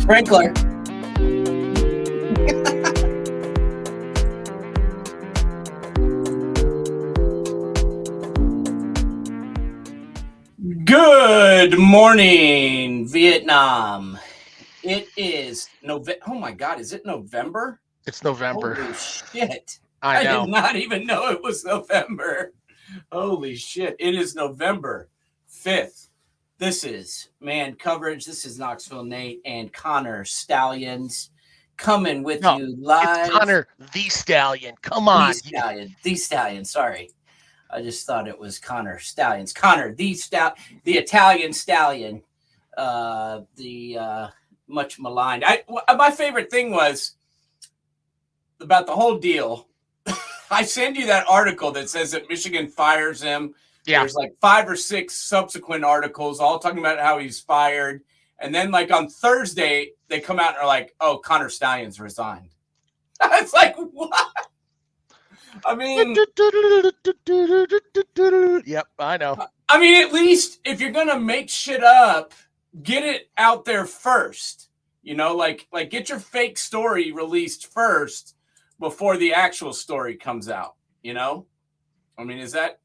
Sprinkler. Good morning, Vietnam. It is November. Oh my God, is it November? It's November. Holy shit. I know. did not even know it was November. Holy shit. It is November 5th. This is Man Coverage. This is Knoxville Nate and Connor Stallions coming with you live. It's Connor the Stallion. Come on. The Stallion. Sorry. I just thought it was Connor Stallions. Connor, the Italian Stallion, the much maligned. My favorite thing was about the whole deal. I send you that article that says that Michigan fires him. Yeah. There's like 5 or 6 subsequent articles all talking about how he's fired. And then like on Thursday, they come out and are like, oh, Connor Stallions resigned. It's like, what? I mean, yep, I know. I mean, at least if you're gonna make shit up, get it out there first. You know, like get your fake story released first before the actual story comes out. You know, I mean, is that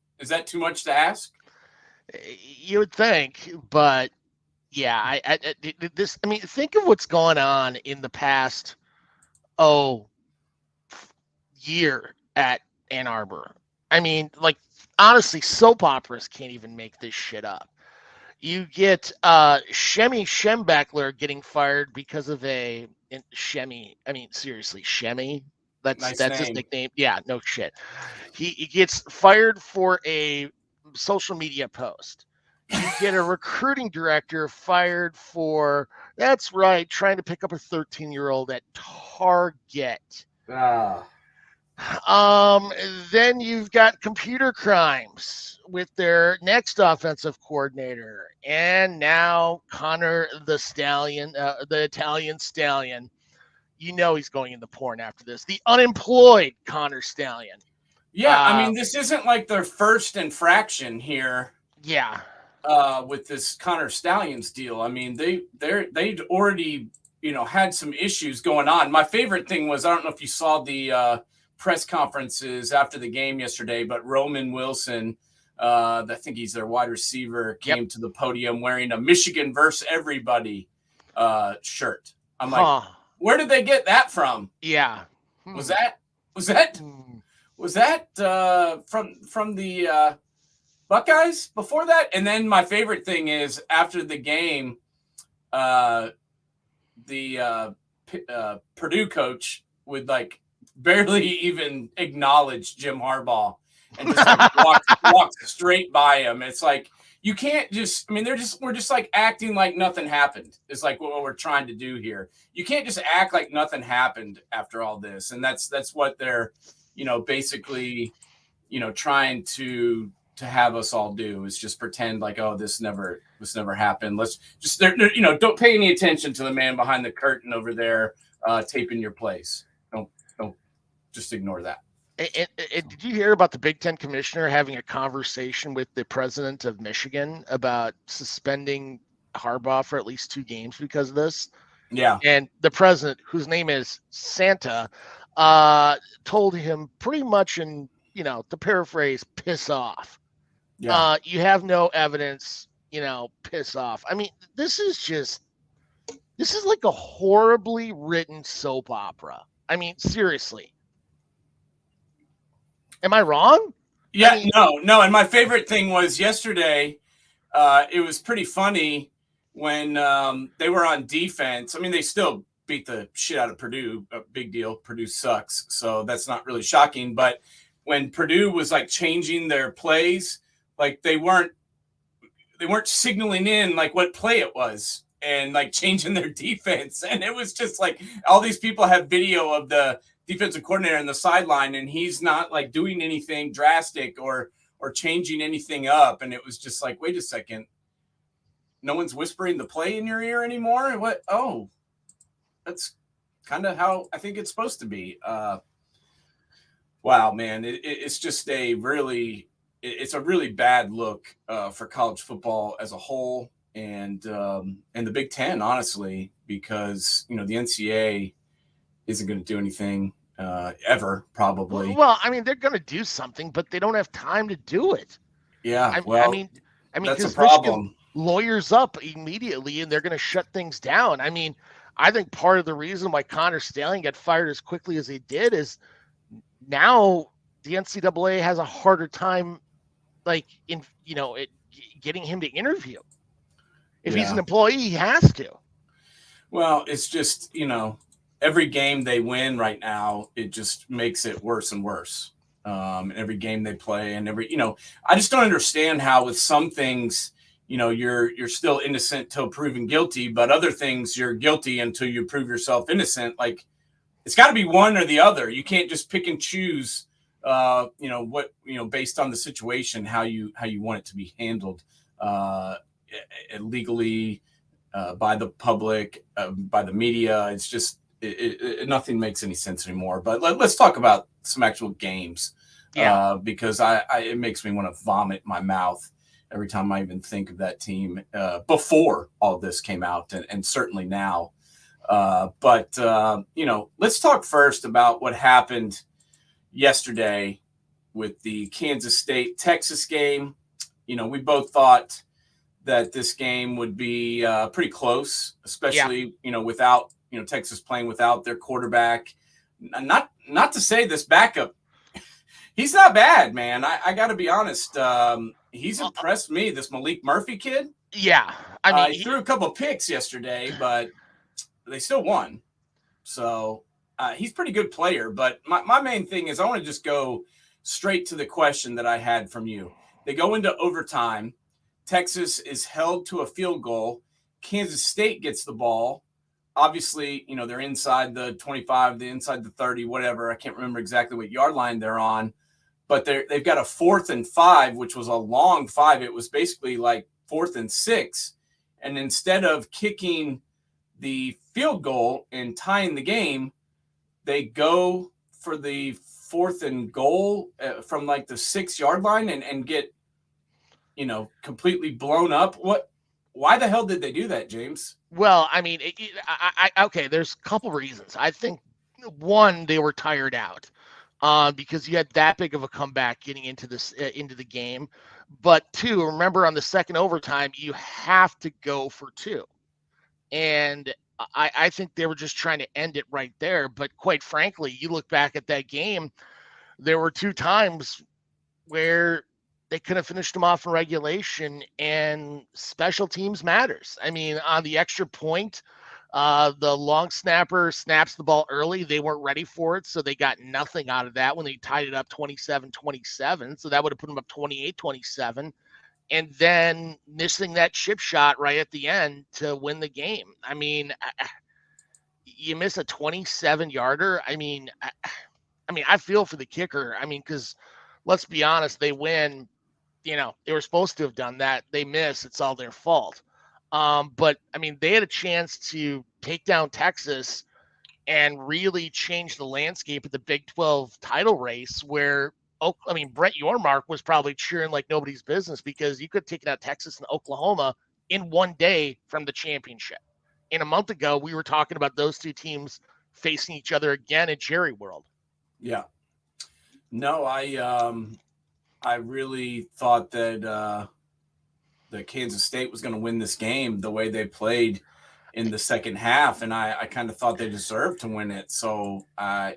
too much to ask? You would think, but yeah, I mean, think of what's gone on in the past year at Ann Arbor. I mean, like, honestly, soap operas can't even make this shit up. You get Shemmy Schembechler getting fired because of Shemmy. I mean, seriously, Shemmy. That's his nickname. Yeah, no shit. He gets fired for a social media post. You get a recruiting director fired for, that's right, trying to pick up a 13-year-old at Target. Then you've got computer crimes with their next offensive coordinator, and now Connor the Stallion, the Italian Stallion. You know he's going into porn after this. The unemployed Connor Stallion. Yeah, I mean, this isn't like their first infraction here. Yeah. With this Connor Stallions deal. I mean, they'd already, had some issues going on. My favorite thing was, I don't know if you saw the press conferences after the game yesterday, but Roman Wilson, I think he's their wide receiver, came to the podium wearing a Michigan versus everybody shirt. I'm like, where did they get that from? Yeah. Was that from the Buckeyes before that? And then my favorite thing is after the game, the Purdue coach would like barely even acknowledge Jim Harbaugh and just like walk straight by him. It's like, you can't just, I mean, we're just like acting like nothing happened. It's like what we're trying to do here. You can't just act like nothing happened after all this. And that's what they're, basically, trying to have us all do is just pretend like, oh, this never happened. Let's just, don't pay any attention to the man behind the curtain over there taping your plays. Don't just ignore that. And did you hear about the Big Ten commissioner having a conversation with the president of Michigan about suspending Harbaugh for at least 2 games because of this? Yeah. And the president, whose name is Santa, told him pretty much in, to paraphrase, piss off. Yeah. You have no evidence, piss off. I mean, this is like a horribly written soap opera. I mean, seriously. Am I wrong? Yeah, I mean, no. And my favorite thing was yesterday, it was pretty funny when they were on defense. I mean, they still beat the shit out of Purdue. A big deal. Purdue sucks. So that's not really shocking. But when Purdue was like changing their plays, like they weren't signaling in like what play it was and like changing their defense. And it was just like all these people have video of the defensive coordinator on the sideline, and he's not like doing anything drastic or changing anything up. And it was just like, wait a second, no one's whispering the play in your ear anymore. What? Oh, that's kind of how I think it's supposed to be. Wow, man, it's just a really bad look for college football as a whole, and the Big Ten, honestly. because, the NCAA isn't going to do anything ever, probably. Well, I mean, they're going to do something, but they don't have time to do it. Yeah, I well, mean, that's a because Michigan problem. lawyers up immediately, and they're going to shut things down. I mean, I think part of the reason why Connor Stallion got fired as quickly as he did is now the NCAA has a harder time, like getting him to interview. If he's an Yeah. employee, he has to. Well, it's just, every game they win right now, it just makes it worse and worse. Every game they play and I just don't understand how with some things, you're still innocent till proven guilty, but other things you're guilty until you prove yourself innocent. Like, it's got to be one or the other. You can't just pick and choose, based on the situation, how you want it to be handled, legally, by the public, by the media. It's just nothing makes any sense anymore. But let's talk about some actual games, because it makes me want to vomit my mouth every time I even think of that team before all this came out, and certainly now. But let's talk first about what happened yesterday with the Kansas State Texas game. We both thought that this game would be pretty close, especially without Texas playing without their quarterback. Not to say this backup, he's not bad, man. I got to be honest. He's impressed me. This Malik Murphy kid. Yeah, I mean, he threw a couple picks yesterday, but they still won. So he's a pretty good player. But my main thing is I want to just go straight to the question that I had from you. They go into overtime. Texas is held to a field goal. Kansas State gets the ball. Obviously, they're inside the 25, they're inside the 30, whatever. I can't remember exactly what yard line they're on. But they've got a 4th and 5, which was a long 5. It was basically like 4th and 6. And instead of kicking the field goal and tying the game, they go for the 4th and goal from like the 6-yard line and get completely blown up. Why the hell did they do that, James? Well, I mean, okay, there's a couple reasons. I think one, they were tired out because you had that big of a comeback getting into the game. But two, remember on the second overtime, you have to go for 2. And I think they were just trying to end it right there. But quite frankly, you look back at that game, there were 2 times where they could have finished them off in regulation, and special teams matters. I mean, on the extra point, the long snapper snaps the ball early. They weren't ready for it, so they got nothing out of that when they tied it up 27-27. So that would have put them up 28-27. And then missing that chip shot right at the end to win the game. I mean, you miss a 27-yarder. I mean, I feel for the kicker. I mean, because let's be honest, they win. They were supposed to have done that. They miss. It's all their fault. But I mean, they had a chance to take down Texas and really change the landscape of the Big 12 title race where, Brett Yormark was probably cheering like nobody's business because you could have taken out Texas and Oklahoma in one day from the championship. And a month ago, we were talking about those 2 teams facing each other again at Jerry World. Yeah. No, I really thought that Kansas State was going to win this game the way they played in the second half, and I kind of thought they deserved to win it. So, I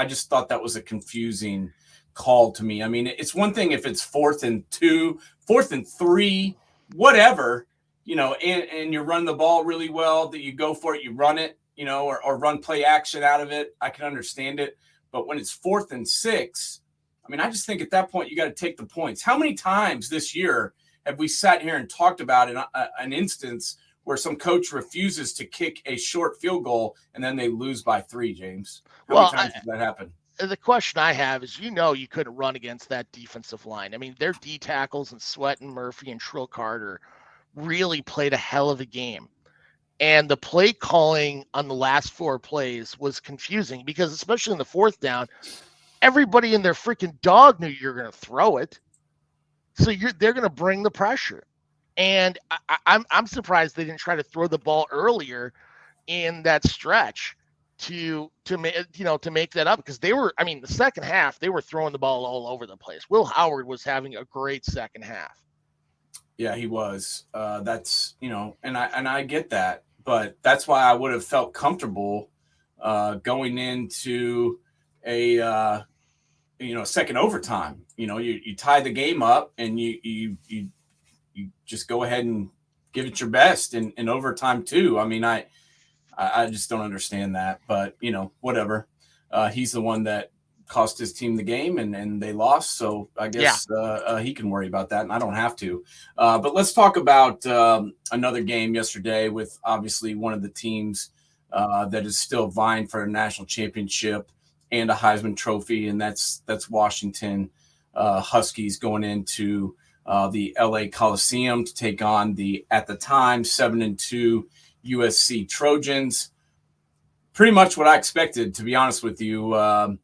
just thought that was a confusing call to me. I mean, it's one thing if it's 4th and 2, 4th and 3, whatever, and you run the ball really well, that you go for it, you run it, or run play action out of it. I can understand it. But when it's 4th and 6, I mean, I just think at that point you got to take the points. How many times this year have we sat here and talked about an instance where some coach refuses to kick a short field goal and then they lose by 3, James? How many times does that happen? The question I have is, you couldn't run against that defensive line. I mean, their D tackles and Sweat and Murphy and Trill Carter really played a hell of a game. And the play calling on the last 4 plays was confusing because, especially in the 4th down, everybody in their freaking dog knew you're going to throw it. So they're going to bring the pressure. And I'm surprised they didn't try to throw the ball earlier in that stretch to make that up, because they were, I mean, the second half they were throwing the ball all over the place. Will Howard was having a great second half. Yeah, he was. That's, and I get that, but that's why I would have felt comfortable going into a second overtime. You tie the game up and you just go ahead and give it your best in overtime too. I mean, I just don't understand that, but whatever. He's the one that cost his team the game and they lost. So I guess he can worry about that and I don't have to. But let's talk about another game yesterday with obviously one of the teams that is still vying for a national championship and a Heisman Trophy, and that's Washington Huskies going into the LA Coliseum to take on the, at the time, 7-2 USC Trojans. Pretty much what I expected, to be honest with you.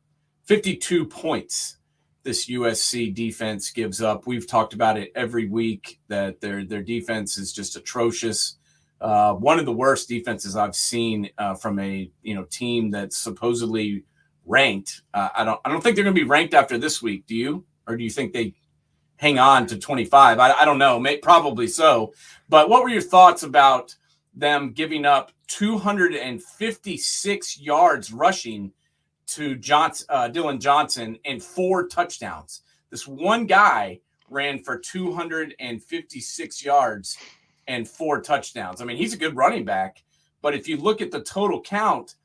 52 points this USC defense gives up. We've talked about it every week that their defense is just atrocious. One of the worst defenses I've seen from a team that's supposedly ranked. I don't think they're going to be ranked after this week. Do you? Or do you think they hang on to 25? I don't know. Probably so. But what were your thoughts about them giving up 256 yards rushing to Dylan Johnson and 4 touchdowns? This one guy ran for 256 yards and 4 touchdowns. I mean, he's a good running back, but if you look at the total count,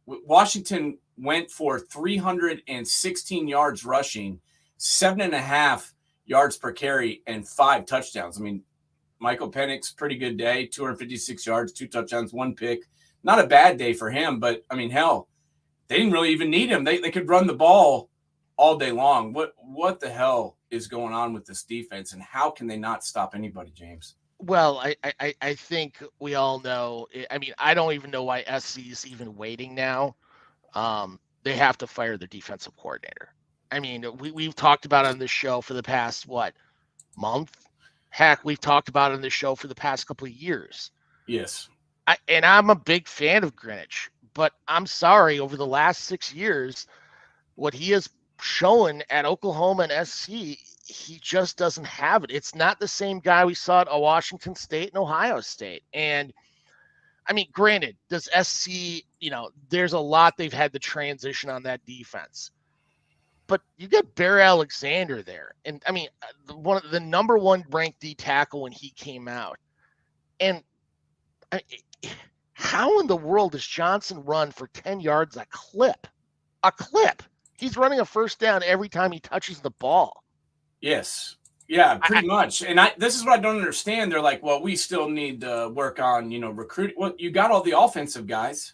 Washington went for 316 yards rushing, 7.5 yards per carry, and 5 touchdowns. I mean, Michael Penix, pretty good day, 256 yards, 2 touchdowns, 1 pick. Not a bad day for him, but I mean, hell, they didn't really even need him. They could run the ball all day long. What the hell is going on with this defense, and how can they not stop anybody, James? Well, I think we all know. I mean, I don't even know why SC is even waiting now. They have to fire the defensive coordinator. I mean, we've talked about it on this show for the past, month? Heck, we've talked about it on this show for the past couple of years. Yes. I'm a big fan of Greenwich, but I'm sorry, over the last 6 years, what he has shown at Oklahoma and SC, he just doesn't have it. It's not the same guy we saw at Washington State and Ohio State. And I mean, granted, does SC, there's a lot they've had to transition on that defense. But you got Bear Alexander there. And I mean, one of the number 1 ranked D tackle when he came out. And how in the world does Johnson run for 10 yards a clip? A clip. He's running a first down every time he touches the ball. Yes. Yeah, pretty much. And this is what I don't understand. They're like, well, we still need to work on, recruiting. Well, you got all the offensive guys.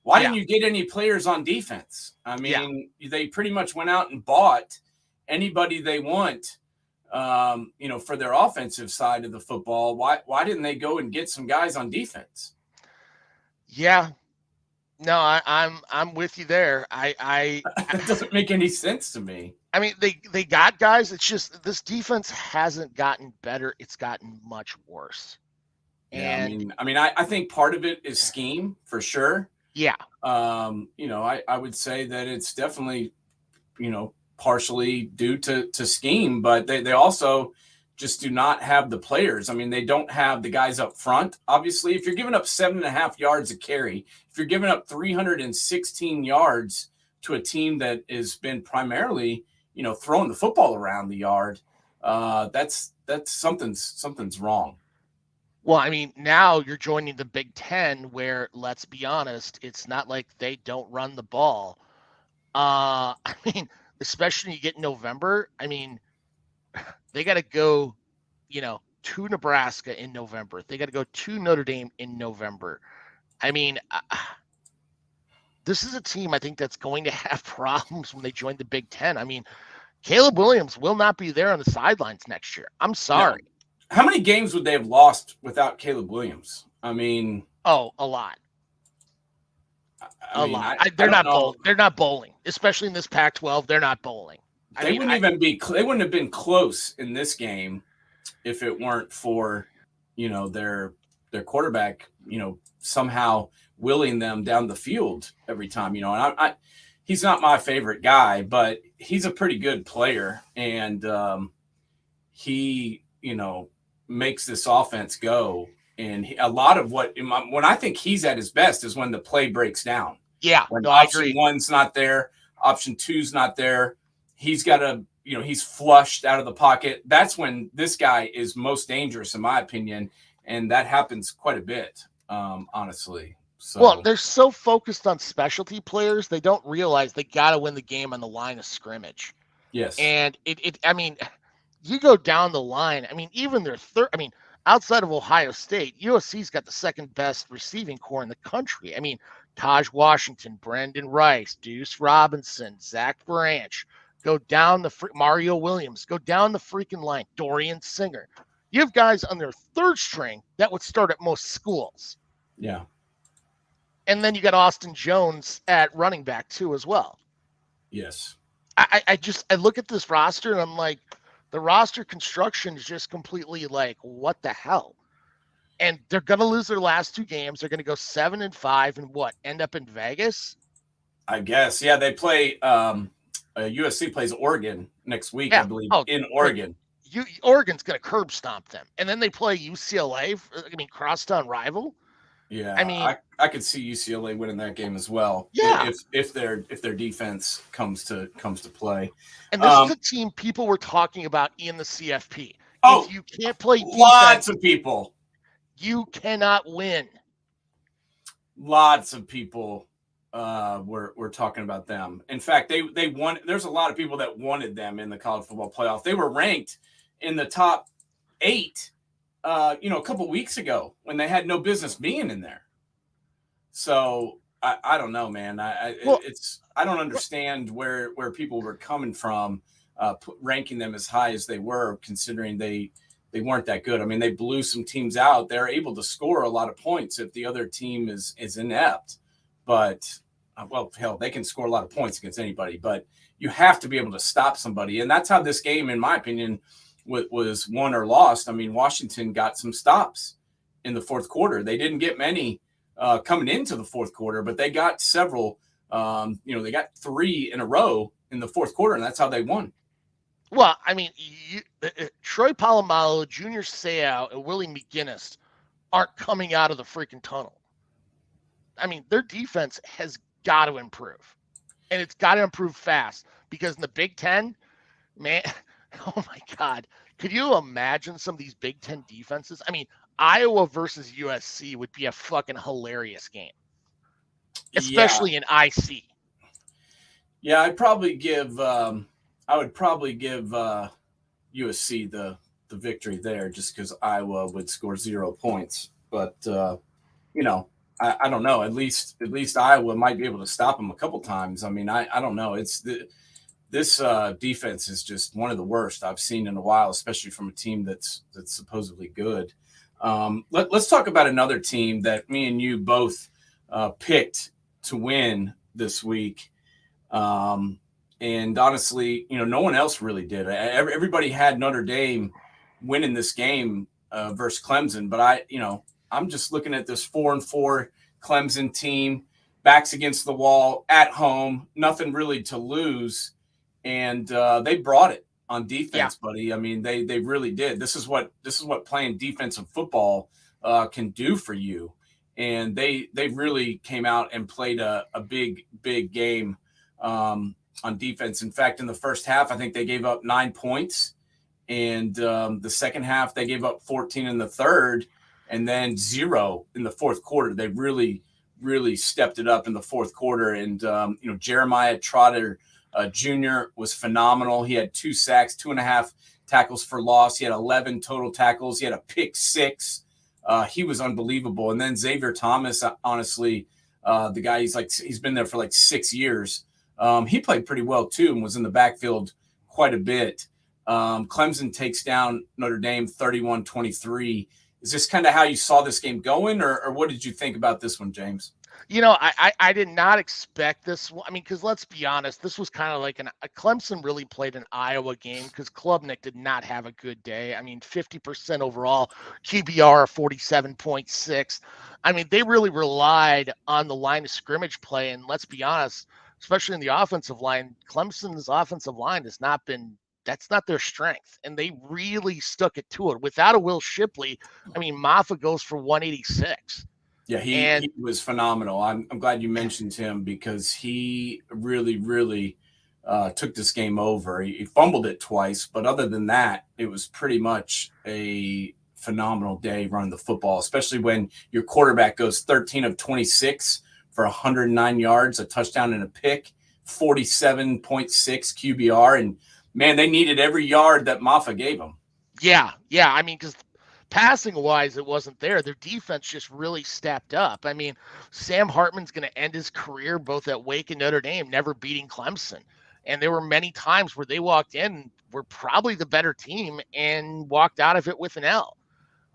Why didn't you get any players on defense? I mean, they pretty much went out and bought anybody they want, for their offensive side of the football. Why didn't they go and get some guys on defense? Yeah. No, I'm with you there. That doesn't make any sense to me. I mean, they got guys. It's just this defense hasn't gotten better. It's gotten much worse. And I think part of it is scheme for sure. Yeah. I would say that it's definitely, partially due to scheme, but they also just do not have the players. I mean, they don't have the guys up front. Obviously, if you're giving up 7.5 yards a carry, if you're giving up 316 yards to a team that has been primarily, throwing the football around the yard, that's something's wrong. Well, I mean, now you're joining the Big Ten, where, let's be honest, it's not like they don't run the ball. I mean, especially when you get November. I mean, they got to go, to Nebraska in November. They got to go to Notre Dame in November. I mean, this is a team I think that's going to have problems when they join the Big Ten. I mean, Caleb Williams will not be there on the sidelines next year. I'm sorry. No. How many games would they have lost without Caleb Williams? I mean, a lot. They're not bowling, especially in this Pac-12. They're not bowling. They wouldn't have been close in this game if it weren't for, their quarterback, somehow willing them down the field every time, you know. And he's not my favorite guy, but he's a pretty good player, and he, you know, makes this offense go. And a lot of when I think he's at his best is when the play breaks down. Yeah, When no, I option agree. 1's not there, option 2's not there, he's got to, you know, he's flushed out of the pocket. That's when this guy is most dangerous, in my opinion, and that happens quite a bit, honestly. So, well, they're so focused on specialty players, they don't realize they got to win the game on the line of scrimmage. yes, And I mean, you go down the line. I mean, even their third. I mean, outside of Ohio State, USC's got the second best receiving core in the country. I mean, Taj Washington, Brendan Rice, Deuce Robinson, Zach Branch. Go down Mario Williams. Go down the freaking line. Dorian Singer. You have guys on their third string that would start at most schools. yeah, And then you got Austin Jones at running back too, as well. yes. I look at this roster and I'm like, the roster construction is just completely like, what the hell? And they're going to lose their last 2 games. They're going to go 7-5 and what? End up in Vegas? I guess. Yeah, they play. USC plays Oregon next week, Yeah. I believe, Oh, in Oregon. Oregon's going to curb stomp them, and then they play UCLA. I mean, crosstown rival. Yeah, I mean, I could see UCLA winning that game as well. Yeah. if their defense comes to play. And this is a team people were talking about in the CFP. Oh, if you can't play defense, lots of people. You cannot win. Lots of people were talking about them. In fact, they won. There's a lot of people that wanted them in the college football playoff. They were ranked in the top 8. A couple weeks ago when they had no business being in there. So I don't know, man. I don't understand where people were coming from, ranking them as high as they were, considering they weren't that good. I mean, they blew some teams out. They're able to score a lot of points if the other team is inept. But well, hell, they can score a lot of points against anybody. But you have to be able to stop somebody, and that's how this game, in my opinion, was won or lost. I mean, Washington got some stops in the fourth quarter. They didn't get many coming into the fourth quarter, but they got several. They got 3 in a row in the fourth quarter, and that's how they won. Well, I mean, Troy Polamalu, Junior Seau, and Willie McGinnis aren't coming out of the freaking tunnel. I mean, their defense has got to improve, and it's got to improve fast, because in the Big Ten, man, oh my God. Could you imagine some of these Big Ten defenses? I mean, Iowa versus USC would be a fucking hilarious game, especially in IC. Yeah, I would probably give USC the victory there, just because Iowa would score 0 points. But I don't know. At least Iowa might be able to stop them a couple times. I mean, I don't know. This defense is just one of the worst I've seen in a while, especially from a team that's supposedly good. Let's talk about another team that me and you both picked to win this week. And honestly, no one else really did. Everybody had Notre Dame winning this game versus Clemson, but I'm just looking at this 4-4 Clemson team, backs against the wall, at home, nothing really to lose. And they brought it on defense, buddy. I mean, they really did. This is what playing defensive football can do for you. And they really came out and played a big game on defense. In fact, in the first half, I think they gave up 9 points, and the second half they gave up 14 in the third, and then 0 in the fourth quarter. They really stepped it up in the fourth quarter. And Jeremiah Trotter Jr. was phenomenal. He had 2 sacks, 2.5 tackles for loss. He had 11 total tackles. He had a pick 6. He was unbelievable. And then Xavier Thomas, honestly, the guy, he's been there for like 6 years. He played pretty well too and was in the backfield quite a bit. Clemson takes down Notre Dame 31-23. Is this kind of how you saw this game going, or what did you think about this one, James? I did not expect this. I mean, because let's be honest, this was kind of like a Clemson really played an Iowa game because Klubnik did not have a good day. I mean, 50% overall, QBR 47.6. I mean, they really relied on the line of scrimmage play. And let's be honest, especially in the offensive line, Clemson's offensive line has not been. That's not their strength, and they really stuck it to it. Without a Will Shipley, I mean, Maffa goes for 186. Yeah, And he was phenomenal. I'm glad you mentioned him because he really, really took this game over. He fumbled it twice, but other than that, it was pretty much a phenomenal day running the football, especially when your quarterback goes 13 of 26 for 109 yards, a touchdown and a pick, 47.6 QBR. And man, they needed every yard that Maffa gave them. yeah. I mean, because passing wise, it wasn't there. Their defense just really stepped up. I mean, Sam Hartman's going to end his career both at Wake and Notre Dame, never beating Clemson. And there were many times where they walked in, were probably the better team, and walked out of it with an L.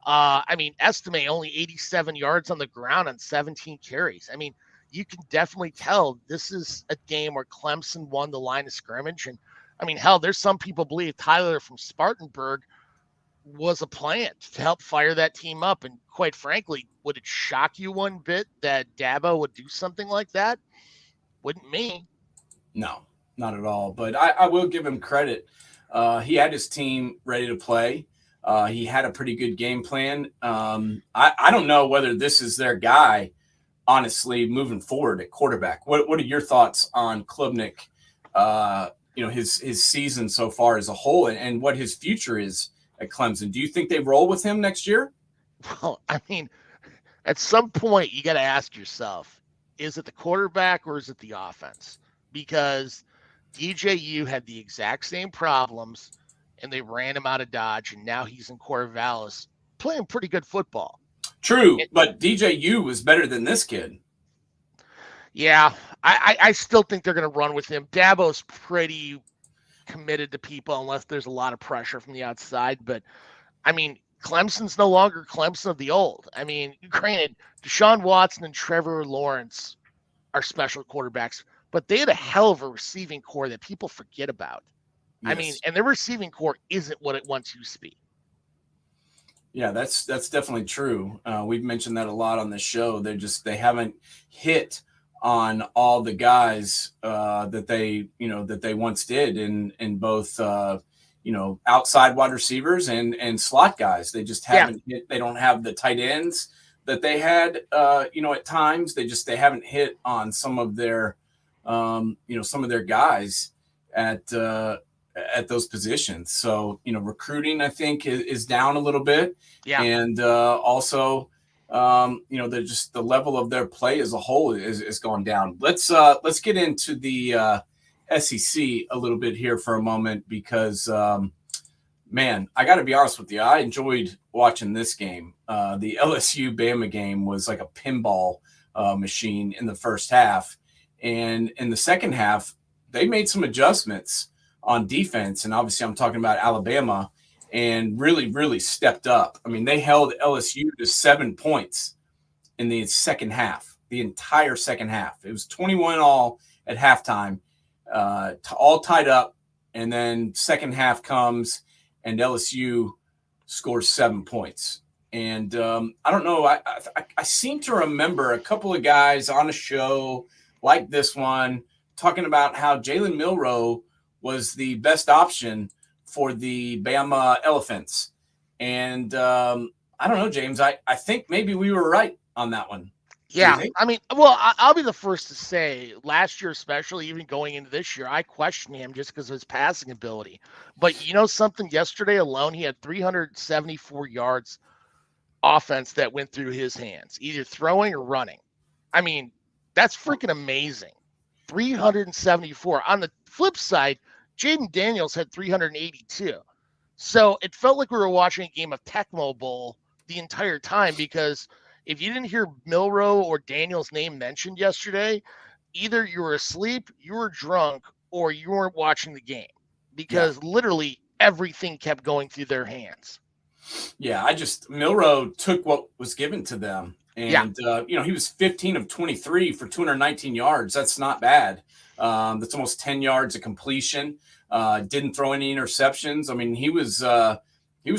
I mean, Estime only 87 yards on the ground on 17 carries. I mean, you can definitely tell this is a game where Clemson won the line of scrimmage. And I mean, hell, there's some people believe Tyler from Spartanburg was a plant to help fire that team up. And quite frankly, would it shock you one bit that Dabo would do something like that? Wouldn't me. No, not at all. But I will give him credit. He had his team ready to play. He had a pretty good game plan. I don't know whether this is their guy, honestly, moving forward at quarterback. What are your thoughts on Klubnik? His season so far as a whole, and what his future is at Clemson. Do you think they roll with him next year? Well, I mean, at some point you got to ask yourself, is it the quarterback or is it the offense? Because DJU had the exact same problems and they ran him out of Dodge, and now he's in Corvallis playing pretty good football. True, but DJU was better than this kid. Yeah, I still think they're going to run with him. Dabo's pretty committed to people unless there's a lot of pressure from the outside. But, I mean, Clemson's no longer Clemson of the old. I mean, granted, Deshaun Watson and Trevor Lawrence are special quarterbacks, but they had a hell of a receiving core that people forget about. Yes. I mean, and their receiving core isn't what it once used to be. Yeah, that's definitely true. We've mentioned that a lot on the show. They haven't hit on all the guys that they once did in both outside wide receivers and slot guys. They just haven't hit. They don't have the tight ends that they had at times. They haven't hit on some of their guys at those positions. So, recruiting, I think, is down a little bit. Yeah. And also, the level of their play as a whole is gone down. Let's get into the SEC a little bit here for a moment because, man, I got to be honest with you. I enjoyed watching this game. The LSU Bama game was like a pinball machine in the first half. And in the second half, they made some adjustments on defense. And obviously I'm talking about Alabama, and really, really stepped up. I mean, they held LSU to 7 points in the second half, the entire second half. It was 21-all at halftime, all tied up. And then second half comes and LSU scores 7 points. And I don't know. I seem to remember a couple of guys on a show like this one talking about how Jalen Milroe was the best option for the Bama Elephants. And I don't know, James, I think maybe we were right on that one. Yeah. I mean, well, I'll be the first to say last year, especially even going into this year, I questioned him just because of his passing ability. But you know something, yesterday alone, he had 374 yards offense that went through his hands, either throwing or running. I mean, that's freaking amazing. 374. On the flip side, Jaden Daniels had 382. So it felt like we were watching a game of Tecmo Bowl the entire time, because if you didn't hear Milroe or Daniels' name mentioned yesterday, either you were asleep, you were drunk, or you weren't watching the game, because literally everything kept going through their hands. Yeah, Milroe took what was given to them. And, he was 15 of 23 for 219 yards. That's not bad. That's almost 10 yards of completion. Didn't throw any interceptions. I mean, he was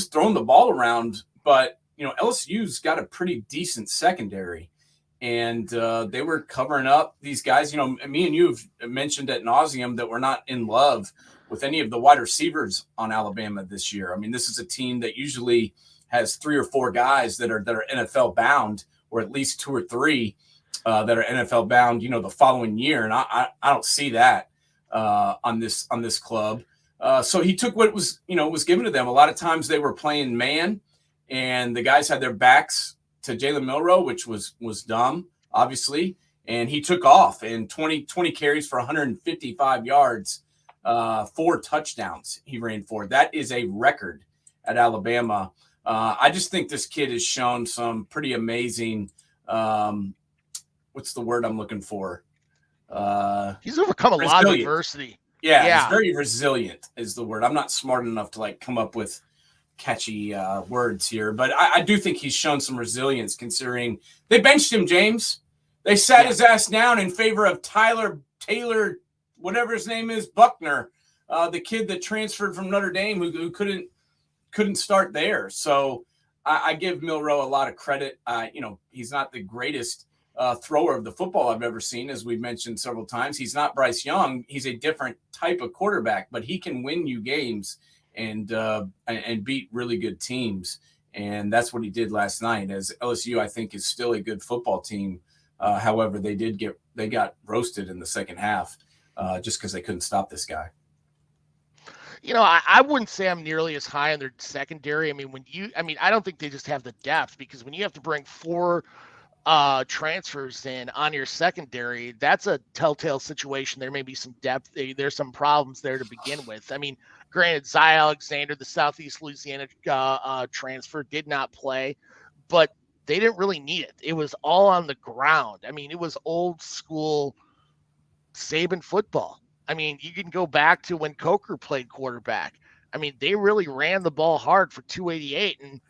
throwing the ball around, but, LSU's got a pretty decent secondary. And they were covering up these guys. Me and you have mentioned ad nauseum that we're not in love with any of the wide receivers on Alabama this year. I mean, this is a team that usually has 3 or 4 guys that are NFL bound, or at least 2 or 3 that are NFL bound, the following year. And I don't see that on this club. So he took what was given to them. A lot of times they were playing man, and the guys had their backs to Jalen Milroe, which was dumb, obviously. And he took off, and 20 carries for 155 yards, 4 touchdowns he ran for. That is a record at Alabama. I just think this kid has shown some pretty amazing, what's the word I'm looking for? He's overcome a lot of adversity. Yeah, he's very resilient is the word. I'm not smart enough to come up with catchy words here, but I do think he's shown some resilience considering they benched him, James. They sat his ass down in favor of Taylor, whatever his name is, Buckner, the kid that transferred from Notre Dame who couldn't start there. So I give Milroe a lot of credit. He's not the greatest thrower of the football I've ever seen, as we've mentioned several times. He's not Bryce Young. He's a different type of quarterback, but he can win you games and beat really good teams. And that's what he did last night. As LSU, I think, is still a good football team. However, they got roasted in the second half just because they couldn't stop this guy. I wouldn't say I'm nearly as high on their secondary. I mean, I don't think they just have the depth, because when you have to bring 4 transfers in on your secondary, that's a telltale situation. There may be some depth. There's some problems there to begin with. I mean, granted, Zy Alexander, the Southeast Louisiana transfer, did not play, but they didn't really need it. It was all on the ground. I mean, it was old school Saban football. I mean, you can go back to when Coker played quarterback. I mean, they really ran the ball hard for 288, and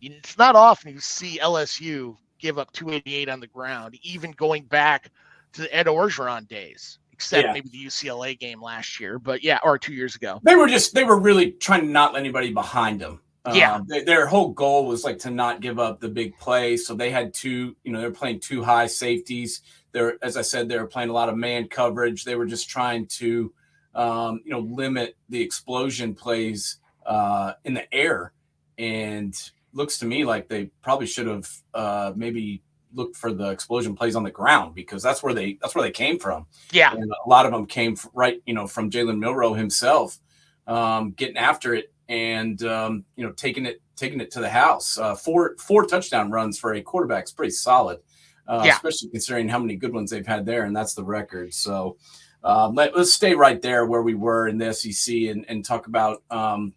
it's not often you see LSU give up 288 on the ground, even going back to the Ed Orgeron days, except maybe the UCLA game last year, or 2 years ago. They were really trying to not let anybody behind them. Their whole goal was to not give up the big play. So they had 2, they're playing 2 high safeties. As I said, they were playing a lot of man coverage. They were just trying to, limit the explosion plays in the air. And looks to me like they probably should have maybe looked for the explosion plays on the ground, because that's where they came from. Yeah, and a lot of them came from Jalen Milroe himself, getting after it and taking it to the house. 4 touchdown runs for a quarterback is pretty solid. Especially considering how many good ones they've had there, and that's the record. So let's stay right there where we were in the SEC and talk about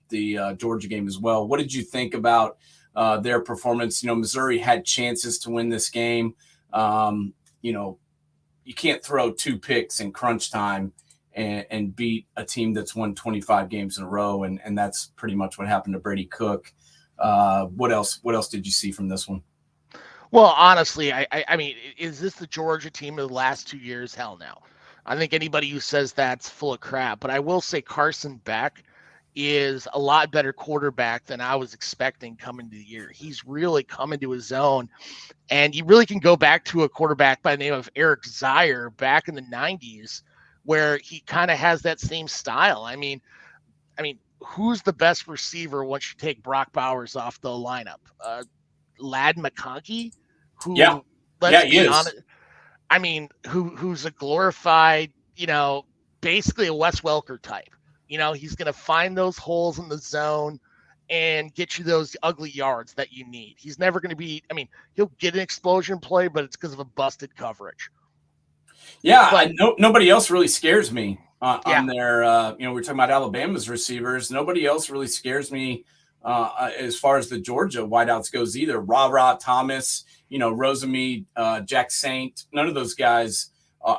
the Georgia game as well. What did you think about their performance? Missouri had chances to win this game. You can't throw 2 picks in crunch time and beat a team that's won 25 games in a row, and that's pretty much what happened to Brady Cook. What else did you see from this one? Well, honestly, I mean, is this the Georgia team of the last 2 years? Hell no. I think anybody who says that's full of crap. But I will say Carson Beck is a lot better quarterback than I was expecting coming to the year. He's really come into his own. And you really can go back to a quarterback by the name of Eric Zier back in the 90s, where he kind of has that same style. I mean, who's the best receiver once you take Brock Bowers off the lineup? Lad McConkey, who's a glorified, basically a Wes Welker type. He's going to find those holes in the zone and get you those ugly yards that you need. He's never going to be, he'll get an explosion play, but it's because of a busted coverage. Yeah, nobody else really scares me on their, we're talking about Alabama's receivers. Nobody else really scares me as far as the Georgia wideouts goes either. Ra Thomas, Rosamie, Jack Saint, none of those guys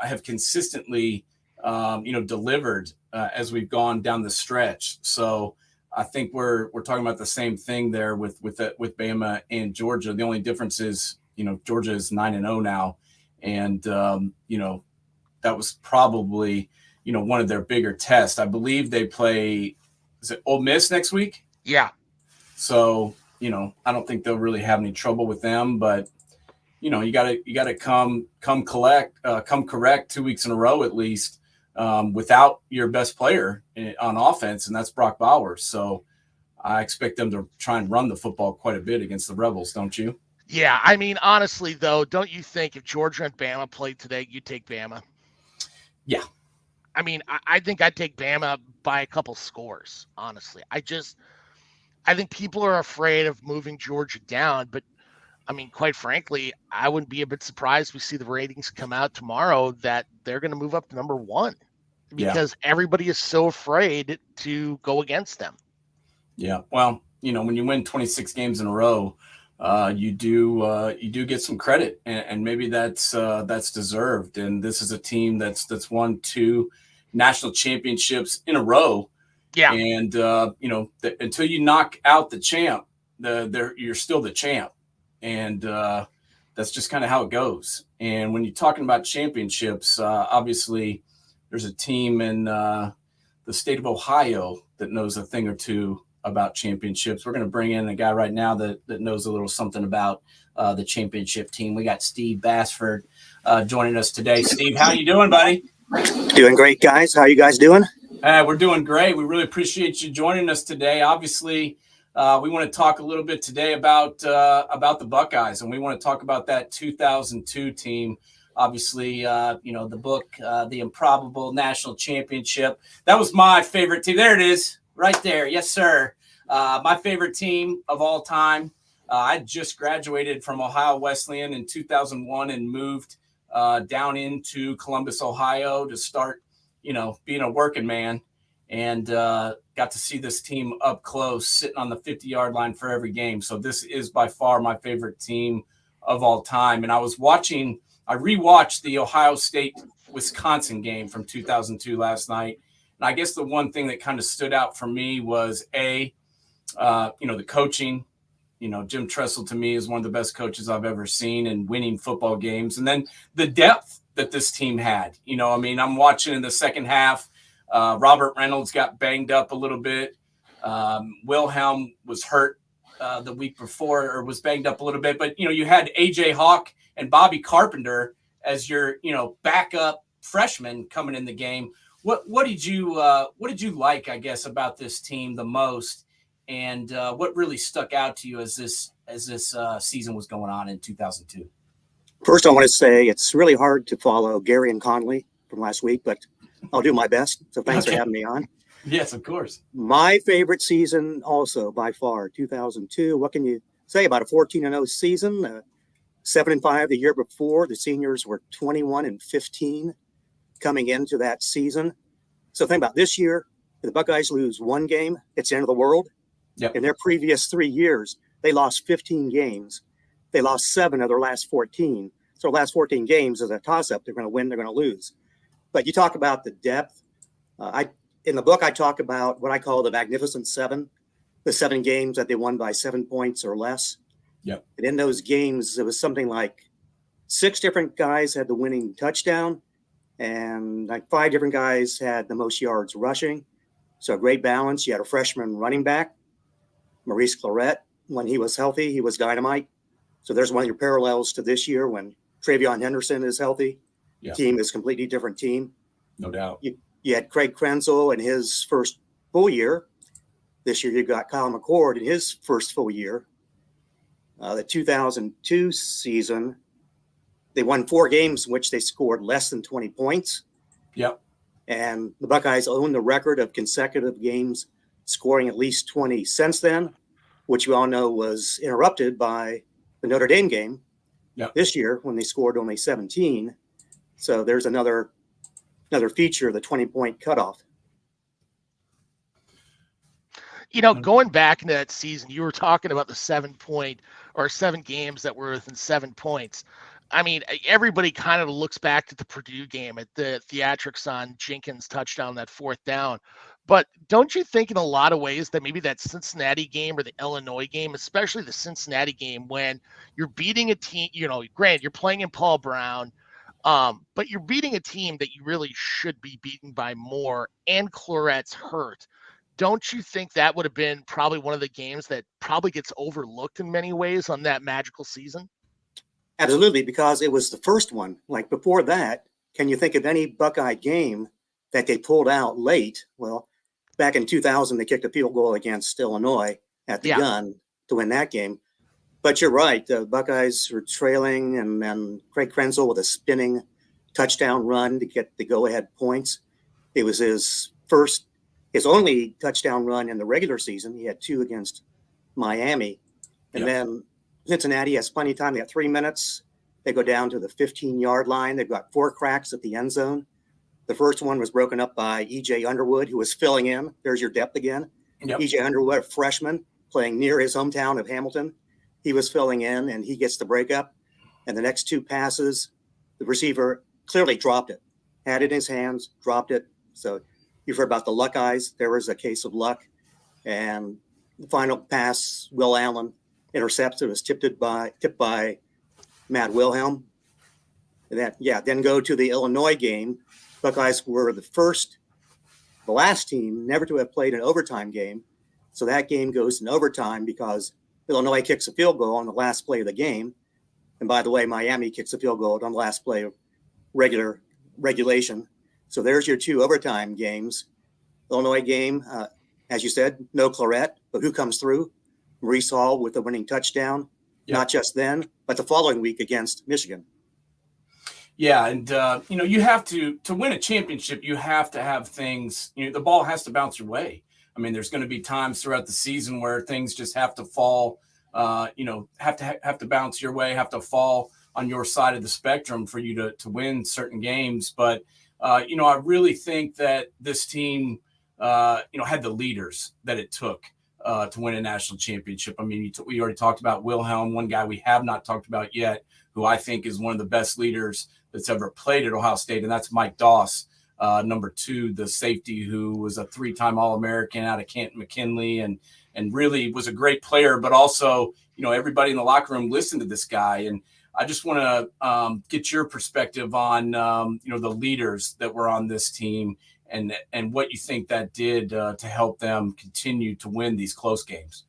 have consistently, delivered as we've gone down the stretch. So I think we're talking about the same thing there with Bama and Georgia. The only difference is Georgia is 9-0 now, and that was probably one of their bigger tests. I believe they play, is it Ole Miss next week? Yeah. So I don't think they'll really have any trouble with them, but you gotta come correct 2 weeks in a row at least, without your best player on offense, and that's Brock Bowers. So I expect them to try and run the football quite a bit against the Rebels, don't you? Yeah, I mean, honestly, though, don't you think if Georgia and Bama played today, you'd take Bama? Yeah. I mean, I think I'd take Bama by a couple scores, honestly. I think people are afraid of moving Georgia down, but I mean, quite frankly, I wouldn't be a bit surprised we see the ratings come out tomorrow that they're going to move up to number 1 because everybody is so afraid to go against them. Yeah. Well, when you win 26 games in a row, you do get some credit, and maybe that's deserved. And this is a team that's won 2 national championships in a row. Yeah. And until you knock out the champ, you're still the champ, and that's just kind of how it goes. And when you're talking about championships, obviously there's a team in the state of Ohio that knows a thing or two about championships. We're going to bring in a guy right now that knows a little something about the championship team. We got Steve Basford joining us today. Steve, how you doing, buddy? Doing great, guys. How you guys doing? We're doing great. We really appreciate you joining us today. Obviously, we want to talk a little bit today about the Buckeyes, and we want to talk about that 2002 team. Obviously, the book, The Improbable National Championship. That was my favorite team. There it is, right there. Yes, sir. My favorite team of all time. I just graduated from Ohio Wesleyan in 2001 and moved down into Columbus, Ohio to start, being a working man, and got to see this team up close, sitting on the 50-yard line for every game. So this is by far my favorite team of all time. And I rewatched the Ohio State-Wisconsin game from 2002 last night. And I guess the one thing that kind of stood out for me was the coaching. Jim Tressel to me is one of the best coaches I've ever seen in winning football games. And then the depth that this team had. I'm watching in the second half. Robert Reynolds got banged up a little bit. Wilhelm was hurt the week before, or was banged up a little bit. But, you had A.J. Hawk and Bobby Carpenter as your, backup freshmen coming in the game. What did you like, I guess, about this team the most? And what really stuck out to you as this season was going on in 2002? First, I want to say it's really hard to follow Gary and Conley from last week, but I'll do my best. So thanks for having me on. Yes, of course. My favorite season also by far, 2002. What can you say about a 14-0 season? 7-5 the year before. The seniors were 21-15 coming into that season. So think about this year. The Buckeyes lose 1 game. It's the end of the world. Yep. In their previous 3 years, they lost 15 games. They lost 7 of their last 14. So last 14 games is a toss-up. They're going to win, they're going to lose. But you talk about the depth. In the book, I talk about what I call the Magnificent Seven, the 7 games that they won by 7 points or less. Yep. And in those games, it was something like 6 different guys had the winning touchdown, and like 5 different guys had the most yards rushing. So a great balance. You had a freshman running back, Maurice Claret. When he was healthy, he was dynamite. So there's one of your parallels to this year when Travion Henderson is healthy. Yeah. Team is a completely different team. No doubt. You had Craig Krenzel in his first full year. This year you got Kyle McCord in his first full year. The 2002 season, they won 4 games in which they scored less than 20 points. Yep. And the Buckeyes own the record of consecutive games scoring at least 20 since then, which we all know was interrupted by the Notre Dame game this year when they scored only 17. So there's another feature of the 20-point cutoff. Going back into that season, you were talking about the 7 games that were within 7 points. I mean, everybody kind of looks back to the Purdue game at the theatrics on Jenkins' touchdown, that 4th down. But don't you think in a lot of ways that maybe that Cincinnati game or the Illinois game, especially the Cincinnati game, when you're beating a team, granted, you're playing in Paul Brown, but you're beating a team that you really should be beaten by more, and Clorette's hurt. Don't you think that would have been probably one of the games that probably gets overlooked in many ways on that magical season? Absolutely, because it was the first one. Like before that, can you think of any Buckeye game that they pulled out late? Well, back in 2000, they kicked a field goal against Illinois at the gun to win that game. But you're right. The Buckeyes were trailing, and then Craig Krenzel with a spinning touchdown run to get the go-ahead points. It was his only touchdown run in the regular season. He had 2 against Miami. And then Cincinnati has plenty of time. They got 3 minutes. They go down to the 15-yard line. They've got 4 cracks at the end zone. The first one was broken up by E.J. Underwood, who was filling in. There's your depth again. Yep. E.J. Underwood, a freshman, playing near his hometown of Hamilton. He was filling in, and he gets the breakup. And the next 2 passes, the receiver clearly dropped it. Had it in his hands, dropped it. So you've heard about the luck eyes. There was a case of luck. And the final pass, Will Allen intercepts. It was tipped by Matt Wilhelm. And then go to the Illinois game. Buckeyes were the last team never to have played an overtime game. So that game goes in overtime because Illinois kicks a field goal on the last play of the game. And by the way, Miami kicks a field goal on the last play of regulation. So there's your 2 overtime games. Illinois game, as you said, no Clorette, but who comes through? Maurice Hall with the winning touchdown, not just then, but the following week against Michigan. Yeah, and you have to win a championship, you have to have things, the ball has to bounce your way. I mean, there's going to be times throughout the season where things just have to fall, have to bounce your way, have to fall on your side of the spectrum for you to win certain games. But, I really think that this team, had the leaders that it took to win a national championship. I mean, we already talked about Wilhelm, one guy we have not talked about yet, who I think is one of the best leaders that's ever played at Ohio State, and that's Mike Doss, number 2, the safety who was a 3-time All-American out of Canton McKinley and really was a great player, but also, everybody in the locker room listened to this guy. And I just want to get your perspective on, the leaders that were on this team and what you think that did to help them continue to win these close games.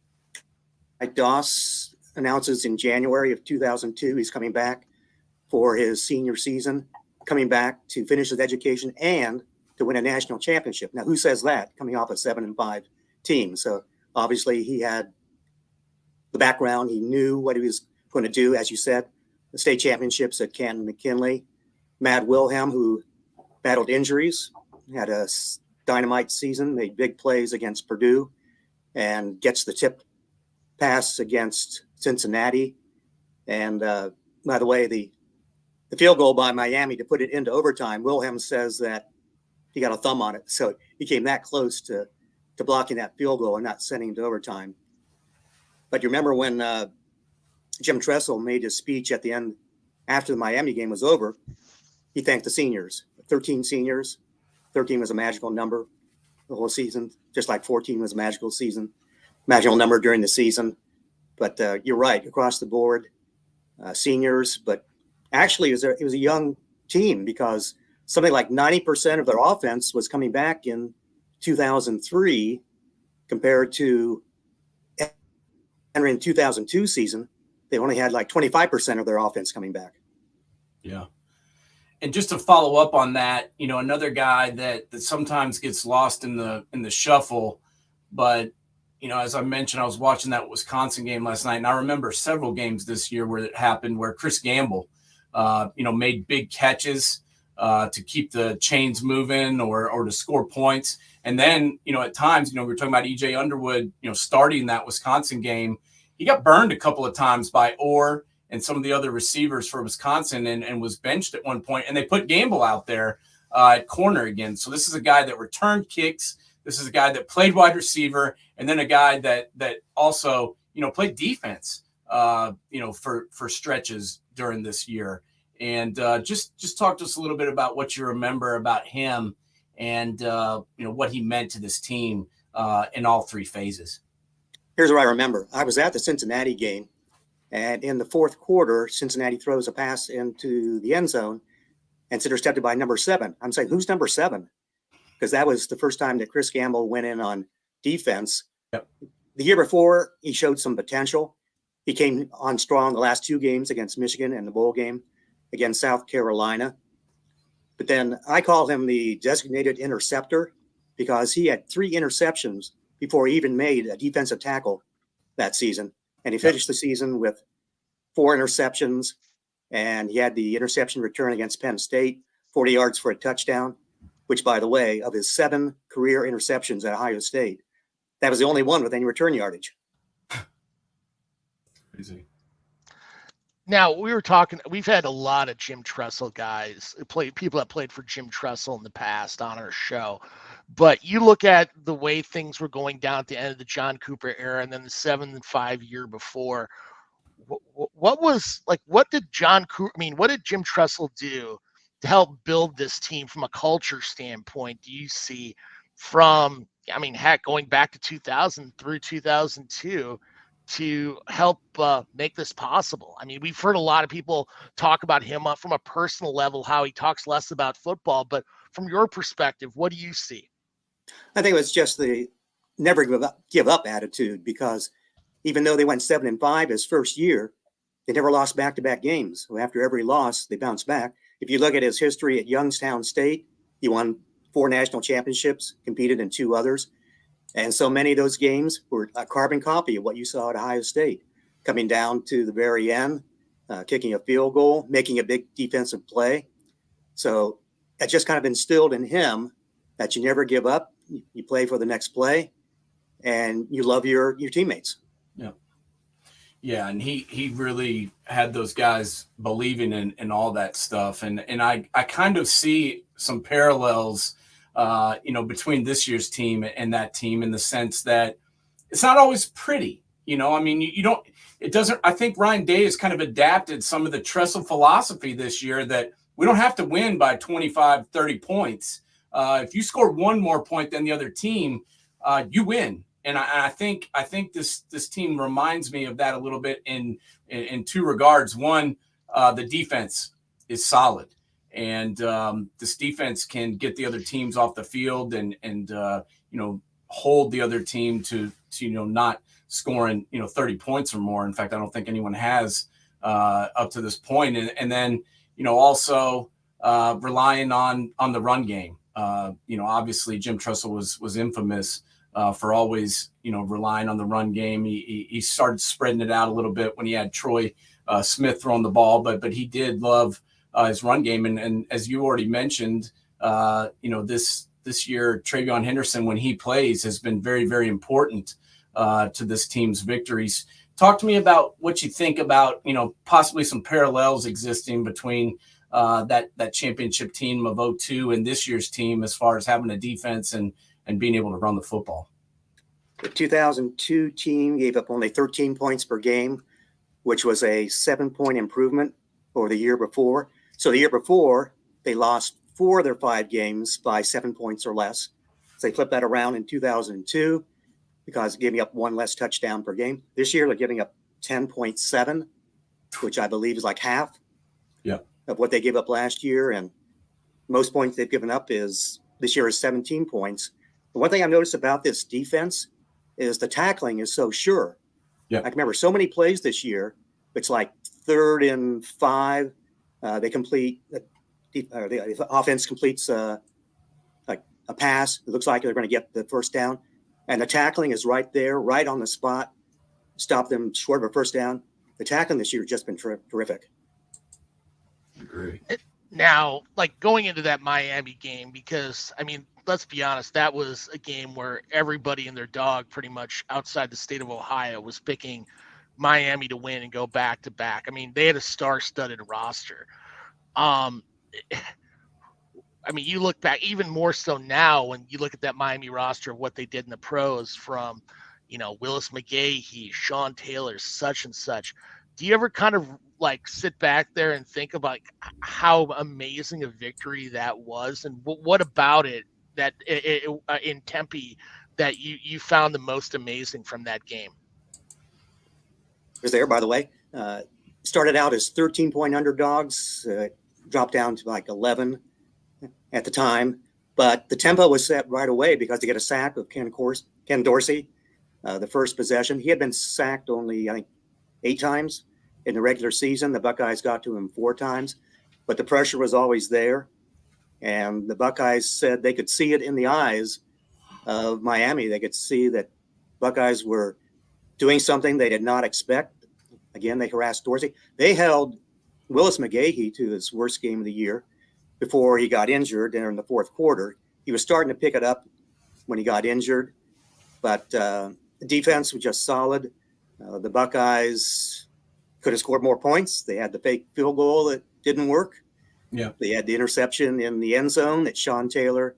Mike Doss announces in January of 2002 he's coming back for his senior season, coming back to finish his education and to win a national championship. Now, who says that coming off a 7-5 team? So obviously he had the background. He knew what he was going to do. As you said, the state championships at Canton McKinley. Matt Wilhelm, who battled injuries, had a dynamite season, made big plays against Purdue, and gets the tip pass against Cincinnati. And by the way, the field goal by Miami to put it into overtime, Wilhelm says that he got a thumb on it. So he came that close to blocking that field goal and not sending it to overtime. But you remember when Jim Tressel made his speech at the end after the Miami game was over, he thanked the seniors, 13 seniors. 13 was a magical number the whole season, just like 14 was a magical number during the season. But you're right, across the board, seniors. But actually, it was a young team because something like 90% of their offense was coming back in 2003 compared to entering 2002 season. They only had like 25% of their offense coming back. Yeah. And just to follow up on that, another guy that sometimes gets lost in the shuffle, but as I mentioned, I was watching that Wisconsin game last night, and I remember several games this year where it happened where Chris Gamble, made big catches to keep the chains moving or to score points. And then, at times, we were talking about E.J. Underwood, starting that Wisconsin game. He got burned a couple of times by Orr and some of the other receivers for Wisconsin and was benched at one point. And they put Gamble out there at corner again. So this is a guy that returned kicks. This is a guy that played wide receiver, and then a guy that also, played defense, for stretches during this year. And just talk to us a little bit about what you remember about him and what he meant to this team in all three phases. Here's what I remember. I was at the Cincinnati game, and in the fourth quarter, Cincinnati throws a pass into the end zone, and it's intercepted by number 7. I'm saying, who's number 7? Because that was the first time that Chris Gamble went in on defense. Yep. The year before, he showed some potential. He came on strong the last 2 games against Michigan and the bowl game against South Carolina. But then I call him the designated interceptor because he had 3 interceptions before he even made a defensive tackle that season. And he finished the season with 4 interceptions, and he had the interception return against Penn State, 40 yards for a touchdown, which, by the way, of his 7 career interceptions at Ohio State, that was the only one with any return yardage. Crazy. Now, we've had a lot of Jim Tressel guys, people that played for Jim Tressel in the past on our show. But you look at the way things were going down at the end of the John Cooper era and then the 7-5 year before. What did Jim Tressel do to help build this team from a culture standpoint? Do you see from, going back to 2000 through 2002 to help make this possible? We've heard a lot of people talk about him from a personal level, how he talks less about football, but from your perspective, what do you see? I think it was just the never give up attitude, because even though they went 7-5 his first year, they never lost back-to-back games. So after every loss, they bounced back. If you look at his history at Youngstown State, he won 4 national championships, competed in 2 others. And so many of those games were a carbon copy of what you saw at Ohio State, coming down to the very end, kicking a field goal, making a big defensive play. So that just kind of instilled in him that you never give up. You play for the next play, and you love your teammates. Yeah. Yeah, and he really had those guys believing in all that stuff. And I kind of see some parallels between this year's team and that team, in the sense that it's not always pretty. I think Ryan Day has kind of adapted some of the Tressel philosophy this year, that we don't have to win by 25, 30 points. If you score 1 more point than the other team, you win. And I think this team reminds me of that a little bit in 2 regards. One, the defense is solid, and this defense can get the other teams off the field and hold the other team to not scoring 30 points or more. In fact, I don't think anyone has up to this point. And then also relying on the run game. Obviously Jim Tressel was infamous for always, relying on the run game. He started spreading it out a little bit when he had Troy Smith throwing the ball, but he did love his run game. And as you already mentioned, this year, Travion Henderson, when he plays, has been very, very important to this team's victories. Talk to me about what you think about, possibly some parallels existing between that championship team of 2002 and this year's team, as far as having a defense and being able to run the football. The 2002 team gave up only 13 points per game, which was a 7-point improvement over the year before. So the year before, they lost 4 of their 5 games by 7 points or less. So they flipped that around in 2002 because giving up 1 less touchdown per game. This year, they're giving up 10.7, which I believe is like half of what they gave up last year. And most points they've given up this year is 17 points. But one thing I've noticed about this defense is the tackling is so sure. Yeah. I can remember so many plays this year. It's like 3rd and 5. They complete the offense completes like a pass. It looks like they're going to get the first down, and the tackling is right there, right on the spot. Stop them short of a first down. The tackling this year has just been terrific. Agree. Now, going into that Miami game, because let's be honest, that was a game where everybody and their dog pretty much outside the state of Ohio was picking Miami to win and go back to back. They had a star-studded roster. You look back even more so now when you look at that Miami roster of what they did in the pros, from, Willis McGahee, Sean Taylor, such and such. Do you ever kind of sit back there and think about how amazing a victory that was, and what about it that in Tempe that you found the most amazing from that game? Was there, by the way. Started out as 13-point underdogs, dropped down to like 11 at the time. But the tempo was set right away because they get a sack of Ken Dorsey, the first possession. He had been sacked only, I think, 8 times in the regular season. The Buckeyes got to him 4 times, but the pressure was always there. And the Buckeyes said they could see it in the eyes of Miami. They could see that Buckeyes were doing something they did not expect. Again, they harassed Dorsey. They held Willis McGahee to his worst game of the year before he got injured in the fourth quarter. He was starting to pick it up when he got injured, but the defense was just solid. The Buckeyes could have scored more points. They had the fake field goal that didn't work. Yeah. They had the interception in the end zone that Sean Taylor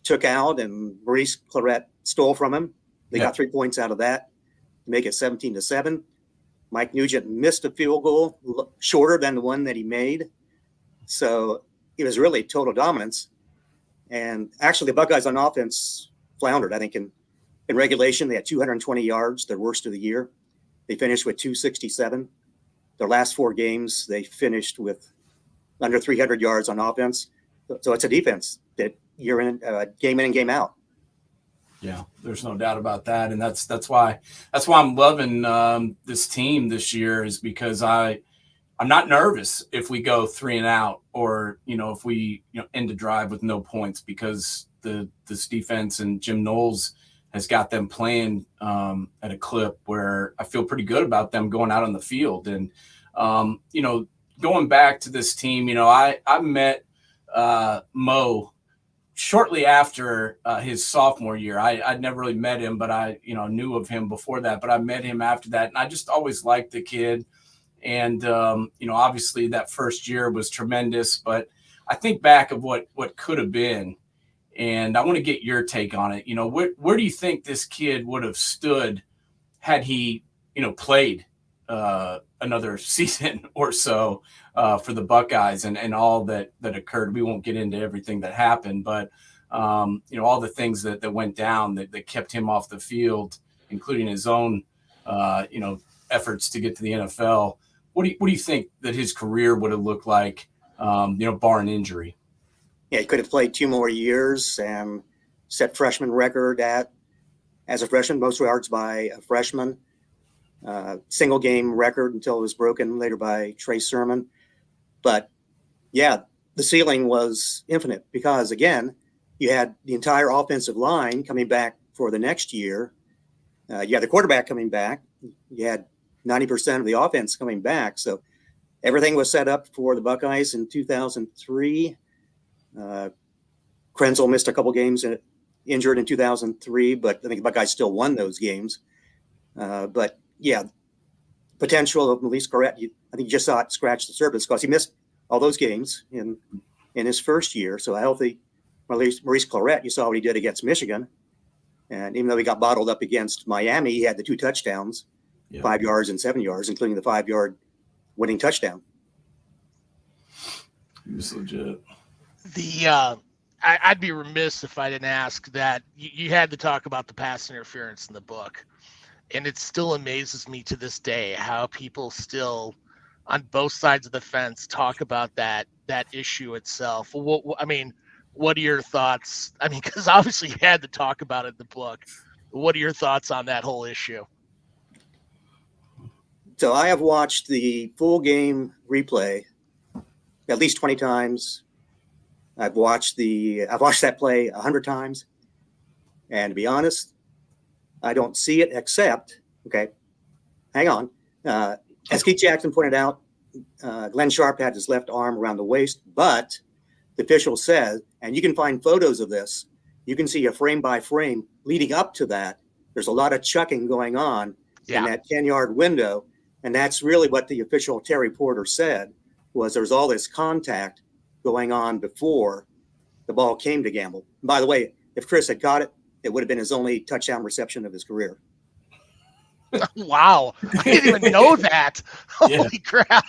took out and Maurice Clarett stole from him. They got 3 points out of that to make it 17-7. Mike Nugent missed a field goal shorter than the one that he made. So it was really total dominance. And actually, the Buckeyes on offense floundered. I think in regulation, they had 220 yards, their worst of the year. They finished with 267. Their last 4 games, they finished with under 300 yards on offense. So it's a defense that you're in game in and game out. Yeah, there's no doubt about that, and that's why I'm loving this team this year, is because I'm not nervous if we go 3 and out, or if we end a drive with no points, because this defense and Jim Knowles has got them playing at a clip where I feel pretty good about them going out on the field. And going back to this team, I met Mo shortly after his sophomore year. I'd never really met him, but I knew of him before that. But I met him after that, and I just always liked the kid. And obviously that first year was tremendous. But I think back of what could have been, and I want to get your take on it. Where do you think this kid would have stood had he played another season or so for the Buckeyes and all that occurred? We won't get into everything that happened, but all the things that went down that kept him off the field, including his own efforts to get to the NFL. What do you think that his career would have looked like, barring injury? Yeah, he could have played 2 more years and set freshman record as a freshman, most yards by a freshman. Single game record until it was broken later by Trey Sermon. But yeah, the ceiling was infinite because, again, you had the entire offensive line coming back for the next year. You had the quarterback coming back. You had 90% of the offense coming back. So everything was set up for the Buckeyes in 2003. Krenzel missed a couple games injured in 2003, but I think the Buckeyes still won those games. But yeah, potential of Maurice Clarett, I think you just saw it scratch the surface because he missed all those games in his first year. So a healthy Maurice Clarett, you saw what he did against Michigan. And even though he got bottled up against Miami, he had the 2 touchdowns, 5 yards and 7 yards, including the 5-yard winning touchdown. He was legit. I'd be remiss if I didn't ask that. You had to talk about the pass interference in the book. And it still amazes me to this day how people still, on both sides of the fence, talk about that issue itself. What are your thoughts? Because obviously you had to talk about it in the book. What are your thoughts on that whole issue? So I have watched the full game replay at least 20 times. I've watched that play 100 times. And to be honest, I don't see it except, hang on. As Keith Jackson pointed out, Glenn Sharp had his left arm around the waist, but the official said, and you can find photos of this, you can see a frame by frame leading up to that. There's a lot of chucking going on in that 10-yard window. And that's really what the official Terry Porter said, was there's all this contact going on before the ball came to Gamble. And by the way, if Chris had caught it, it would have been his only touchdown reception of his career. Wow, I didn't even know that. Yeah. Holy crap!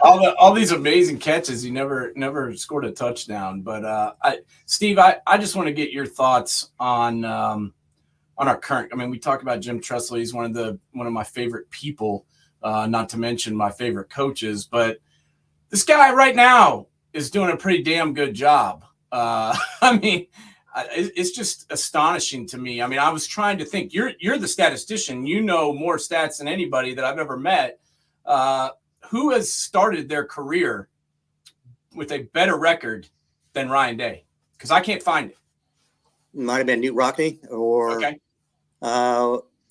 all these amazing catches. He never scored a touchdown. But Steve, I just want to get your thoughts on our current. I mean, we talk about Jim Tressel. He's one of my favorite people. Not to mention my favorite coaches, but this guy right now is doing a pretty damn good job. I mean, it's just astonishing to me. I mean, I was trying to think. You're the statistician. You know more stats than anybody that I've ever met. Who has started their career with a better record than Ryan Day? Because I can't find it. Might have been Newt Rockney or Okay.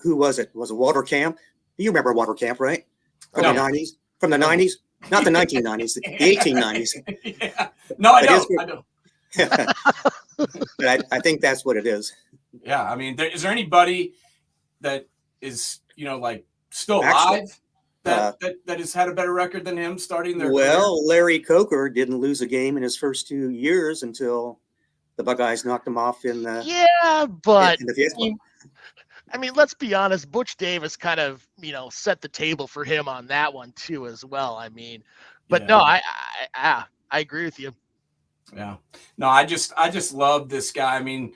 Who was it? Was it Walter Camp? You remember Walter Camp, right? From No. the 90s? From the 90s? Not the 1990s, the 1890s. Yeah. No, I don't. But I think that's what it is. Yeah, I mean, is there anybody that is like still Actually, alive that has had a better record than him starting their career? Well, Larry Coker didn't lose a game in his first 2 years until the Buckeyes knocked him off in the but in the fifth one. I mean, let's be honest. Butch Davis kind of set the table for him on that one too, as well. I mean, but no, I agree with you. Yeah, no, I just love this guy. I mean,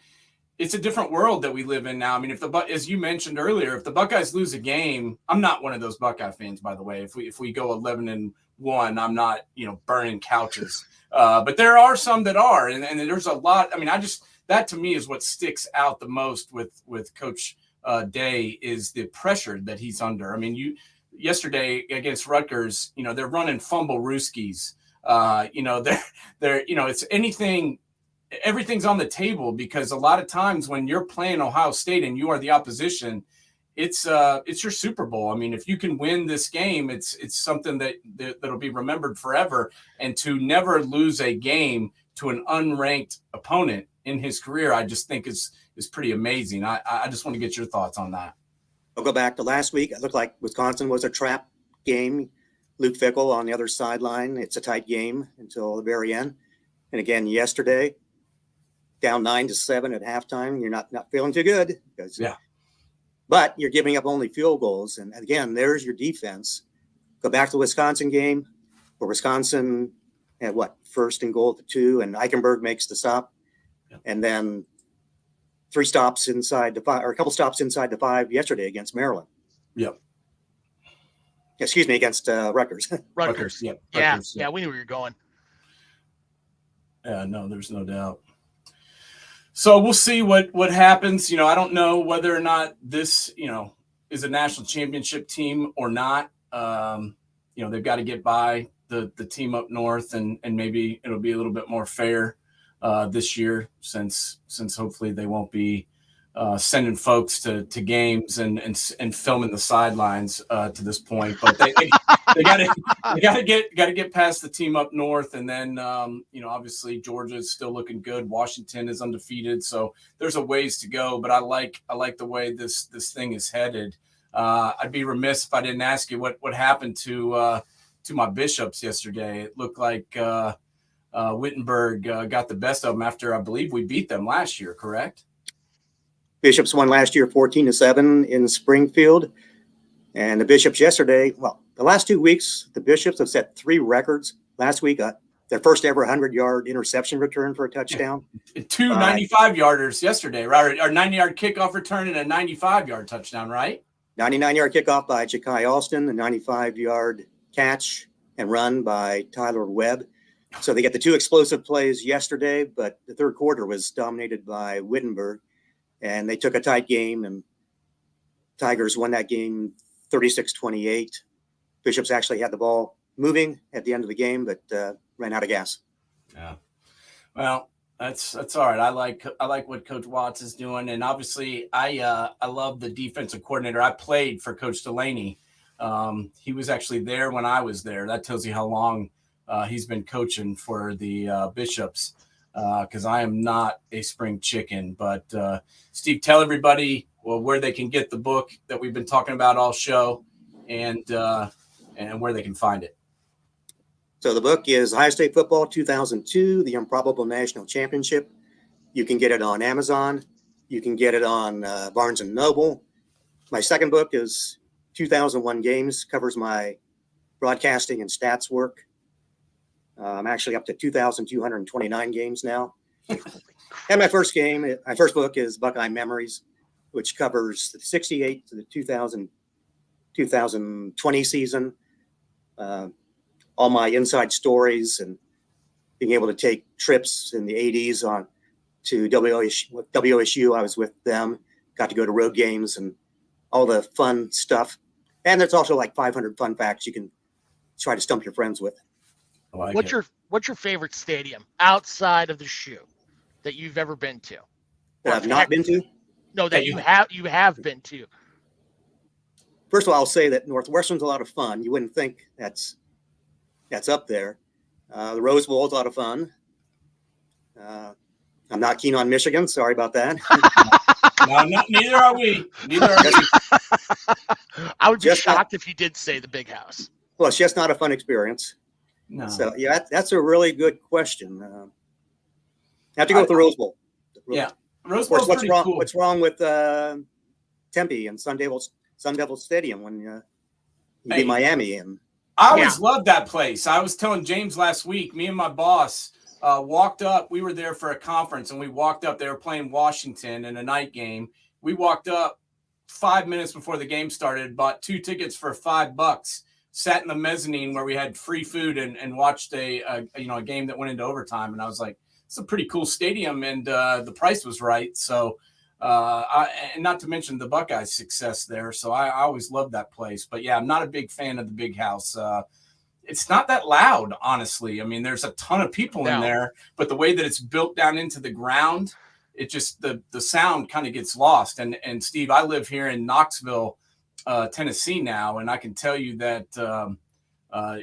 it's a different world that we live in now. I mean, as you mentioned earlier, if the Buckeyes lose a game, I'm not one of those Buckeye fans, by the way. If we go 11-1, I'm not burning couches. But there are some that are, and there's a lot. I mean, that to me is what sticks out the most with Coach Day is the pressure that he's under. I mean, yesterday against Rutgers, they're running fumble rooskies. They're it's everything's on the table, because a lot of times when you're playing Ohio State and you are the opposition, it's your Super Bowl. I mean, if you can win this game, it's something that'll be remembered forever. And to never lose a game to an unranked opponent in his career, I just think is pretty amazing. I just want to get your thoughts on that. I'll go back to last week. It looked like Wisconsin was a trap game. Luke Fickell on the other sideline. It's a tight game until the very end. And again, yesterday, down 9-7 at halftime. You're not feeling too good. But you're giving up only field goals. And again, there's your defense. Go back to the Wisconsin game where Wisconsin had first and goal at the 2, and Eichenberg makes the stop. Yeah. And then 3 stops inside the 5, or a couple stops inside the 5 yesterday against Maryland. Yep. Excuse me, against Rutgers. Rutgers. Yep. Yeah. Rutgers, Yeah, we knew where you're going. Yeah, no, there's no doubt. So we'll see what happens. I don't know whether or not this, is a national championship team or not. They've got to get by the team up north, and maybe it'll be a little bit more fair this year, since hopefully they won't be sending folks to games and filming the sidelines to this point. But they got to get past the team up north, and then obviously Georgia is still looking good. Washington is undefeated, so there's a ways to go. But I like the way this thing is headed. I'd be remiss if I didn't ask you what happened to my Bishops yesterday. It looked like Wittenberg got the best of them after, I believe, we beat them last year, correct? Bishops won last year 14-7 in Springfield. And the Bishops yesterday, the last 2 weeks, the Bishops have set 3 records. Last week, their first ever 100-yard interception return for a touchdown. 2 95-yarders yesterday, right? Or 90-yard kickoff return and a 95-yard touchdown, right? 99-yard kickoff by Ja'Kai Alston, the 95-yard catch and run by Tyler Webb. So they get the 2 explosive plays yesterday, but the third quarter was dominated by Wittenberg. And they took a tight game, and Tigers won that game 36-28. Bishops actually had the ball moving at the end of the game, but ran out of gas. Yeah. Well, that's all right. I like what Coach Watts is doing, and obviously I love the defensive coordinator. I played for Coach Delaney. He was actually there when I was there. That tells you how long he's been coaching for the Bishops. Because I am not a spring chicken. But Steve, tell everybody where they can get the book that we've been talking about all show, and where they can find it. So the book is Ohio State Football 2002, the Improbable National Championship. You can get it on Amazon. You can get it on Barnes & Noble. My second book is 2001 games, covers my broadcasting and stats work. I'm actually up to 2,229 games now. And my first book is Buckeye Memories, which covers the 68 to the 2020 season, all my inside stories and being able to take trips in the 80s on to WSU. I was with them, got to go to road games and all the fun stuff. And there's also like 500 fun facts you can try to stump your friends with. What's your favorite stadium outside of the shoe that you've ever been to? That I've not been to? No, that you have been to. First of all, I'll say that Northwestern's a lot of fun. You wouldn't think that's up there. The Rose Bowl is a lot of fun. I'm not keen on Michigan. Sorry about that. Neither are we. I would be shocked if you did say the Big House. Well, it's just not a fun experience. No. So, yeah, that's a really good question. I have to go with the Rose Bowl. Yeah. Rose Bowl's pretty cool. What's wrong with Tempe and Sun Devil Stadium when you beat Miami? And I always loved that place. I was telling James last week, me and my boss walked up. We were there for a conference, and we walked up. They were playing Washington in a night game. We walked up 5 minutes before the game started, bought 2 tickets for $5, sat in the mezzanine where we had free food and watched a game that went into overtime. And I was like, it's a pretty cool stadium, and the price was right. So, and not to mention the Buckeyes' success there. So I always loved that place. But yeah, I'm not a big fan of the Big House. It's not that loud, honestly. I mean, there's a ton of people in there, but the way that it's built down into the ground, it just the sound kind of gets lost. And Steve, I live here in Knoxville, Tennessee now, and I can tell you that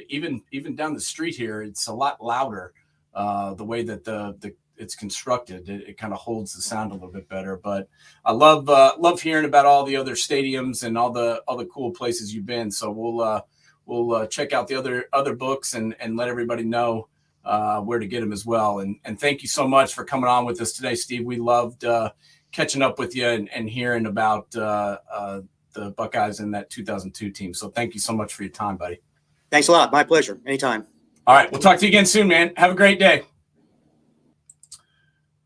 even down the street here, it's a lot louder. The way that it's constructed, it kind of holds the sound a little bit better. But I love hearing about all the other stadiums and all the cool places you've been. So we'll check out the other books and let everybody know where to get them as well. And thank you so much for coming on with us today, Steve. We loved catching up with you and hearing about the Buckeyes and that 2002 team. So thank you so much for your time, buddy. Thanks a lot. My pleasure. Anytime. All right. We'll talk to you again soon, man. Have a great day.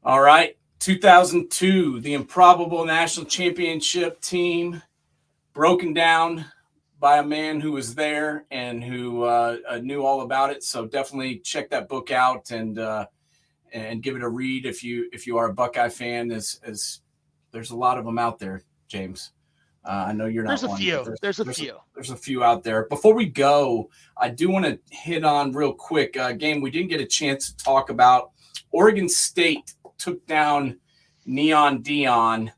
All right. 2002, the Improbable National Championship team, broken down by a man who was there and who knew all about it. So definitely check that book out and give it a read if you are a Buckeye fan. As there's a lot of them out there, James. I know you're not. There's a few. There's a few out there. Before we go, I do want to hit on real quick a game we didn't get a chance to talk about. Oregon State took down Neon Deion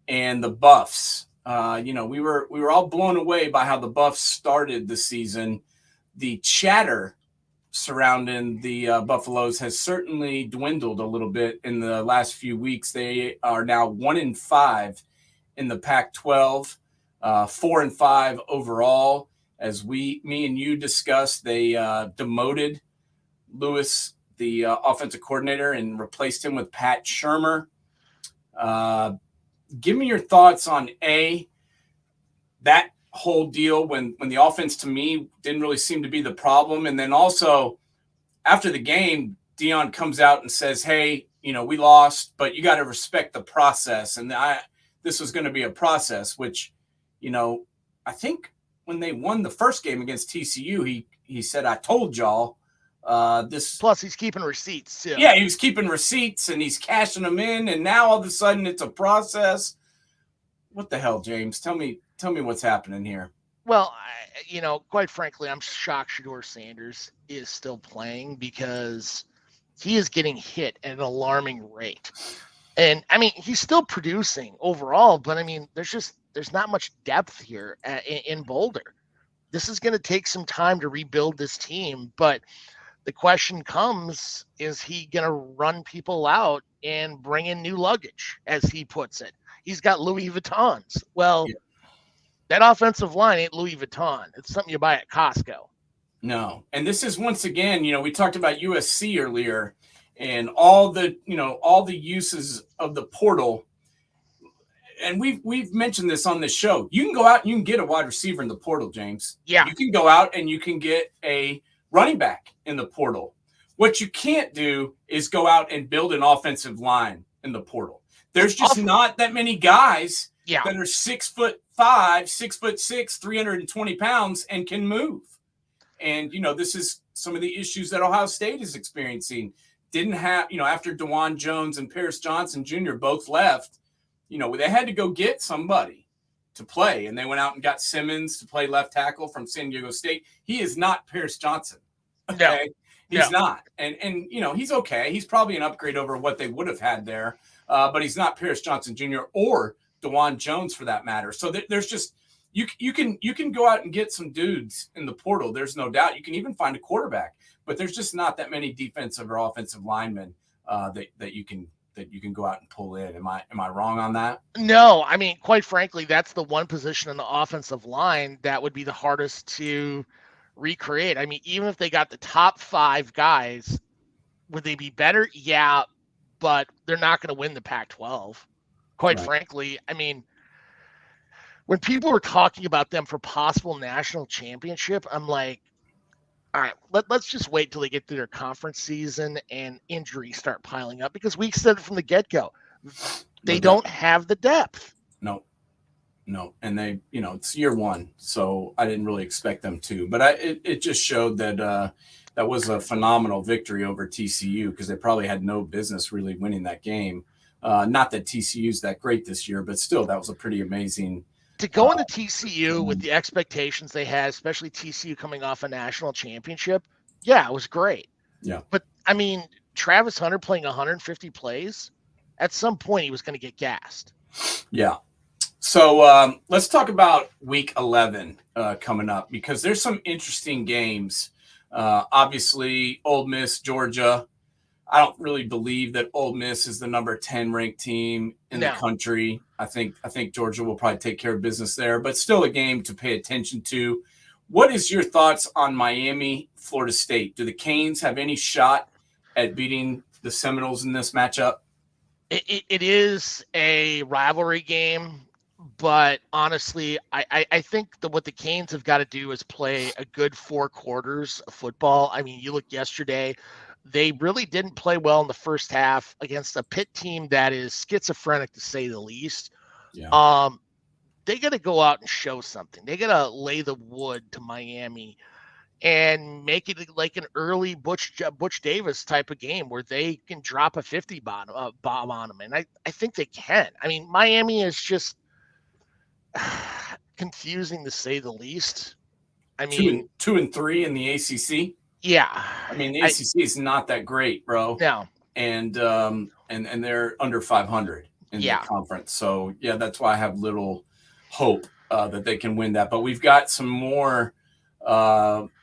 and the Buffs. We were all blown away by how the Buffs started the season. The chatter surrounding the Buffaloes has certainly dwindled a little bit in the last few weeks. They are now 1-5 in the Pac-12, 4-5 overall. As me and you discussed, they demoted Lewis, the offensive coordinator, and replaced him with Pat Shurmur. Give me your thoughts on that whole deal when the offense, to me, didn't really seem to be the problem. And then also after the game, Deion comes out and says, hey, we lost, but you got to respect the process. And this was going to be a process, which, I think when they won the first game against TCU, he said, I told y'all this. Plus he's keeping receipts too. Yeah, he was keeping receipts and he's cashing them in. And now all of a sudden it's a process. What the hell, James? Tell me what's happening here. Well, quite frankly, I'm shocked Shedeur Sanders is still playing because he is getting hit at an alarming rate. And I mean, he's still producing overall, but I mean, there's not much depth here in Boulder. This is going to take some time to rebuild this team, but the question comes, is he going to run people out and bring in new luggage, as he puts it? He's got Louis Vuittons. Well, that offensive line ain't Louis Vuitton. It's something you buy at Costco. No. And this is, once again, we talked about USC earlier and all the uses of the portal. and we've mentioned this on this show. You can go out and you can get a wide receiver in the portal, James. Yeah. You can go out and you can get a running back in the portal. What you can't do is go out and build an offensive line in the portal. There's just not that many guys that are 6'5", 6'6", 320 pounds and can move. And, this is some of the issues that Ohio State is experiencing. Didn't have, after DeJuan Jones and Paris Johnson Jr. both left, they had to go get somebody to play. And they went out and got Simmons to play left tackle from San Diego State. He is not Paris Johnson. Okay. No. He's not. And he's okay. He's probably an upgrade over what they would have had there. But he's not Paris Johnson Jr. or DeJuan Jones for that matter. So there's just, you can go out and get some dudes in the portal. There's no doubt. You can even find a quarterback, but there's just not that many defensive or offensive linemen that you can go out and pull in. Am I wrong on that? No, I mean, quite frankly, that's the one position in the offensive line that would be the hardest to recreate. I mean, even if they got the top 5 guys, would they be better? Yeah, but they're not going to win the Pac-12. Quite frankly, I mean, when people were talking about them for possible national championship, I'm like, all right, let's just wait till they get through their conference season and injuries start piling up, because we said from the get-go, they don't have the depth. No. And they, it's year one, so I didn't really expect them to. But it just showed that that was a phenomenal victory over TCU, because they probably had no business really winning that game. Not that TCU's that great this year, but still, that was a pretty amazing. To go into TCU with the expectations they had, especially TCU coming off a national championship, it was great. Yeah. But, I mean, Travis Hunter playing 150 plays, at some point he was going to get gassed. Yeah. So let's talk about Week 11 coming up, because there's some interesting games. Obviously, Ole Miss, Georgia. I don't really believe that Ole Miss is the number 10 ranked team in the country. I think Georgia will probably take care of business there, but still a game to pay attention to. What is your thoughts on Miami, Florida State? Do the Canes have any shot at beating the Seminoles in this matchup? It is a rivalry game, but honestly, I think that what the Canes have got to do is play a good 4 quarters of football. I mean, you look yesterday, they really didn't play well in the first half against a Pitt team that is schizophrenic, to say the least. Yeah. They got to go out and show something. They got to lay the wood to Miami and make it like an early Butch Davis type of game where they can drop a 50 bomb on them. And I think they can. I mean, Miami is just confusing, to say the least. I mean, 2-3 in the ACC. Yeah. I mean, the ACC is not that great, bro. No. And they're under 500 in the conference. So, that's why I have little hope that they can win that. But we've got some more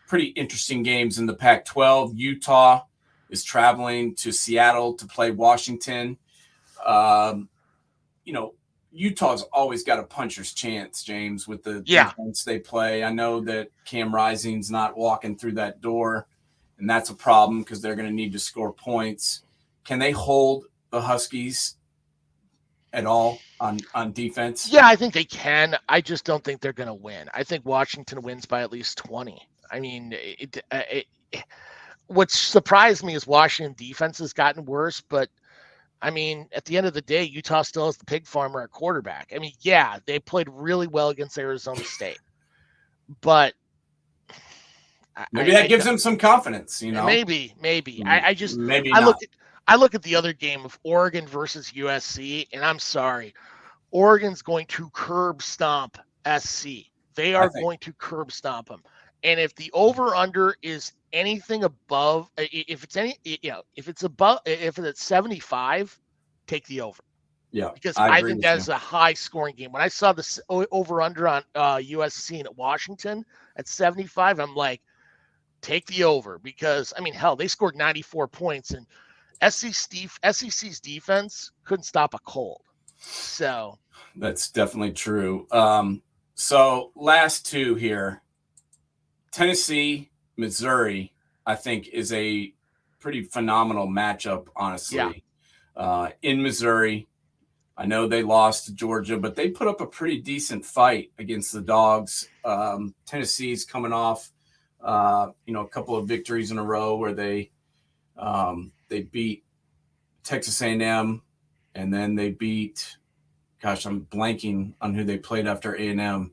pretty interesting games in the Pac-12. Utah is traveling to Seattle to play Washington. Utah's always got a puncher's chance, James, with the defense they play. I know that Cam Rising's not walking through that door, and that's a problem because they're going to need to score points. Can they hold the Huskies at all on defense? Yeah, I think they can. I just don't think they're going to win. I think Washington wins by at least 20. I mean, what surprised me is Washington defense has gotten worse, but I mean, at the end of the day, Utah still has the pig farmer at quarterback. I mean, they played really well against Arizona State, but maybe that gives them some confidence, Maybe. Maybe I look at the other game of Oregon versus USC, and I'm sorry, Oregon's going to curb stomp SC. They are going to curb stomp them. And if the over under is anything above, if it's 75, take the over. Yeah, because I think that is a high scoring game. When I saw this over under on USC and at Washington at 75, I'm like, take the over, because I mean, hell, they scored 94 points and SEC's defense couldn't stop a cold. So that's definitely true. So last two here. Tennessee, Missouri, I think, is a pretty phenomenal matchup, honestly. In Missouri, I know they lost to Georgia, but they put up a pretty decent fight against the Dogs. Tennessee's coming off, a couple of victories in a row where they beat Texas A&M, and then they beat. Gosh, I'm blanking on who they played after A&M.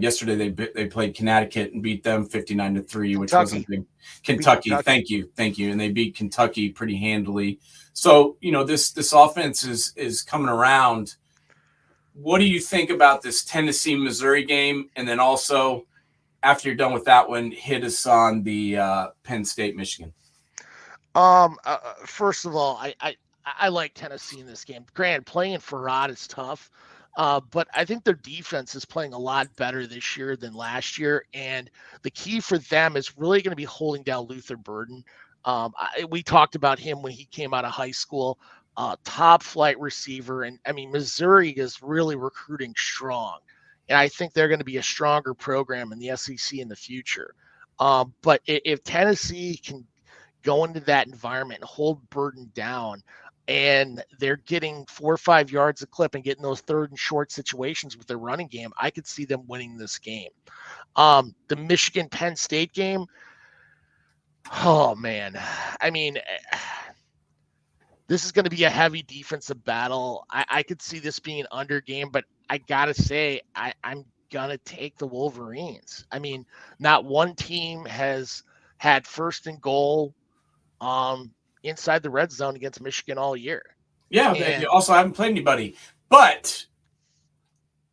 Yesterday they played Connecticut and beat them 59-3, which wasn't big. Kentucky. Thank you. And they beat Kentucky pretty handily. So, this offense is coming around. What do you think about this Tennessee Missouri game? And then also, after you're done with that one, hit us on the Penn State Michigan. First of all, I like Tennessee in this game. Granted, playing Farad is tough. But I think their defense is playing a lot better this year than last year. And the key for them is really going to be holding down Luther Burden. We talked about him when he came out of high school, top flight receiver. And I mean, Missouri is really recruiting strong. And I think they're going to be a stronger program in the SEC in the future. But if Tennessee can go into that environment and hold Burden down, and they're getting 4 or 5 yards a clip and getting those third and short situations with their running game, I could see them winning this game. The Michigan-Penn State game, oh, man. I mean, this is going to be a heavy defensive battle. I could see this being an under game, but I got to say, I'm going to take the Wolverines. I mean, not one team has had first and goal inside the red zone against Michigan all year. Yeah, they also haven't played anybody. But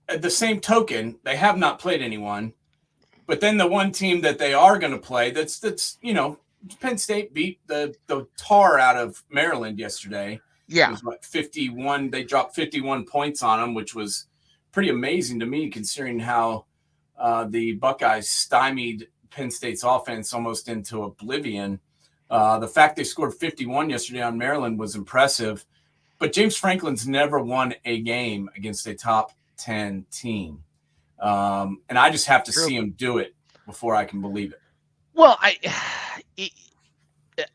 at the same token, they have not played anyone. But then the one team that they are going to play, that's Penn State beat the tar out of Maryland yesterday. Yeah. It was 51. They dropped 51 points on them, which was pretty amazing to me considering how the Buckeyes stymied Penn State's offense almost into oblivion. The fact they scored 51 yesterday on Maryland was impressive, but James Franklin's never won a game against a top 10 team. And I just have to see him do it before I can believe it. Well,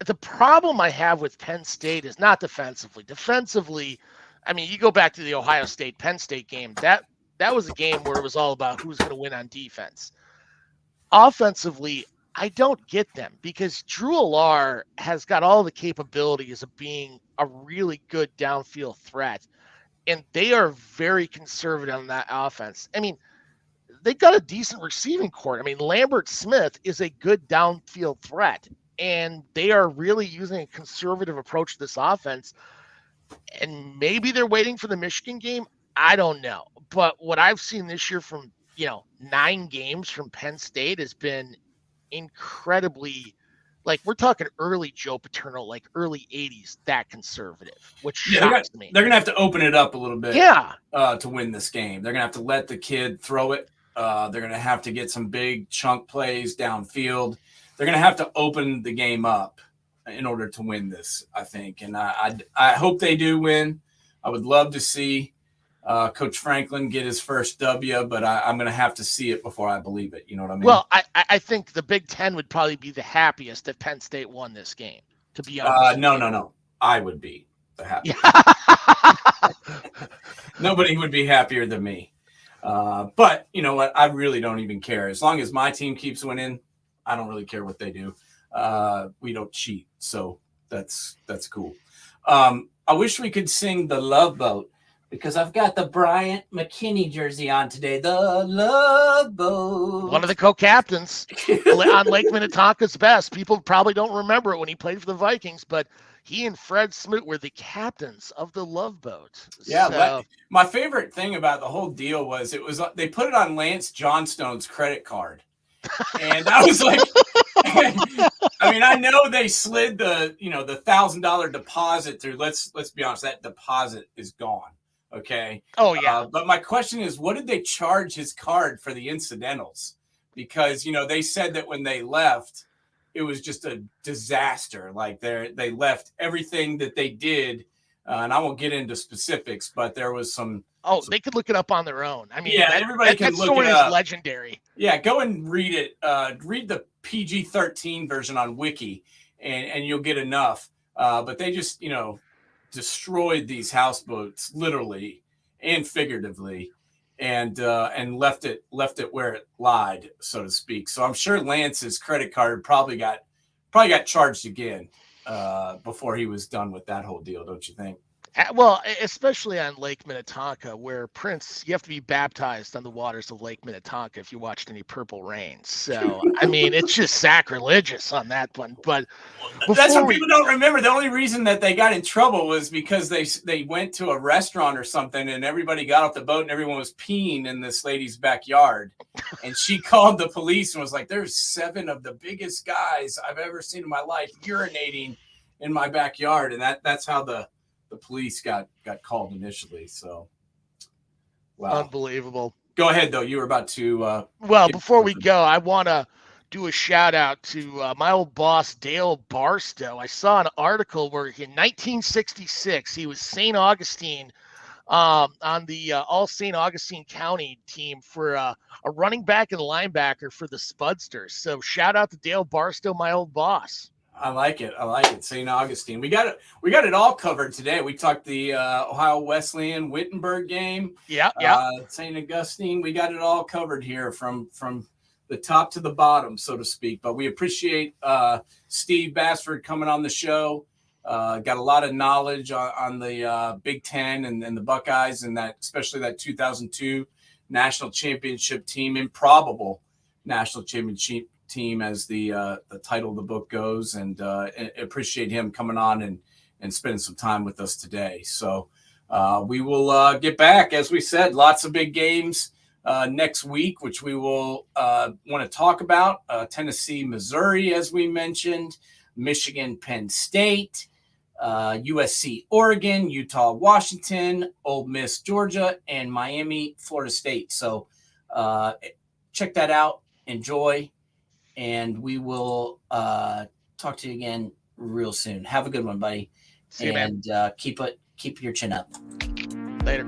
the problem I have with Penn State is not defensively. Defensively, I mean, you go back to the Ohio State-Penn State game. That was a game where it was all about who's going to win on defense. Offensively, I don't get them because Drew Allar has got all the capabilities of being a really good downfield threat, and they are very conservative on that offense. I mean, they got a decent receiving core. I mean, Lambert Smith is a good downfield threat, and they are really using a conservative approach to this offense. And maybe they're waiting for the Michigan game. I don't know. But what I've seen this year from, 9 games from Penn State has been incredibly, like, we're talking early Joe Paterno, like early 80s, that conservative, which shocks me. They're going to have to open it up a little bit to win this game. They're going to have to let the kid throw it. They're going to have to get some big chunk plays downfield. They're going to have to open the game up in order to win this, I think. And I hope they do win. I would love to see Coach Franklin get his first W, but I'm going to have to see it before I believe it. You know what I mean? Well, I think the Big Ten would probably be the happiest if Penn State won this game, to be honest. No. I would be the happiest. Nobody would be happier than me. But you know what? I really don't even care. As long as my team keeps winning, I don't really care what they do. We don't cheat, so that's cool. I wish we could sing The Love Boat because I've got the Bryant McKinney jersey on today. The Love Boat. One of the co-captains on Lake Minnetonka's best. People probably don't remember it when he played for the Vikings, but he and Fred Smoot were the captains of the Love Boat. Yeah, so, my favorite thing about the whole deal was they put it on Lance Johnstone's credit card. And I was like, I mean, I know they slid the $1,000 deposit through. Let's be honest, that deposit is gone. Okay. Oh yeah. But my question is, what did they charge his card for the incidentals? Because they said that when they left, it was just a disaster. Like they left everything that they did, and I won't get into specifics, but there was some. Oh, they could look it up on their own. I mean, everybody can look it up. That story is legendary. Yeah, go and read it. Read the PG-13 version on Wiki, and you'll get enough. But they just, destroyed these houseboats literally and figuratively, and left it where it lied, so to speak. So I'm sure Lance's credit card probably got charged again before he was done with that whole deal, don't you think? Well, especially on Lake Minnetonka, where Prince, you have to be baptized on the waters of Lake Minnetonka if you watched any Purple Rain. So, I mean, it's just sacrilegious on that one. But that's what people don't remember. The only reason that they got in trouble was because they went to a restaurant or something, and everybody got off the boat and everyone was peeing in this lady's backyard. And she called the police and was like, "There's 7 of the biggest guys I've ever seen in my life urinating in my backyard," and that's how the police got called initially. So, wow. Unbelievable. Go ahead, though. You were about to. Well, before we go, I want to do a shout out to my old boss, Dale Barstow. I saw an article where in 1966, he was St. Augustine on the all St. Augustine County team for a running back and linebacker for the Spudsters. So shout out to Dale Barstow, my old boss. I like it. St. Augustine. We got it all covered today. We talked the Ohio Wesleyan Wittenberg game. Yeah. St. Augustine. We got it all covered here from the top to the bottom, so to speak. But we appreciate Steve Basford coming on the show. Got a lot of knowledge on the Big Ten and the Buckeyes, and that especially that 2002 national championship team, Improbable national championship team, as the title of the book goes, and appreciate him coming on and spending some time with us today. So we will get back, as we said, lots of big games next week, which we will want to talk about. Tennessee, Missouri, as we mentioned, Michigan, Penn State, USC, Oregon, Utah, Washington, Ole Miss, Georgia, and Miami, Florida State. So check that out. Enjoy. And we will talk to you again real soon. Have a good one, buddy. See you, man. And keep your chin up. Later.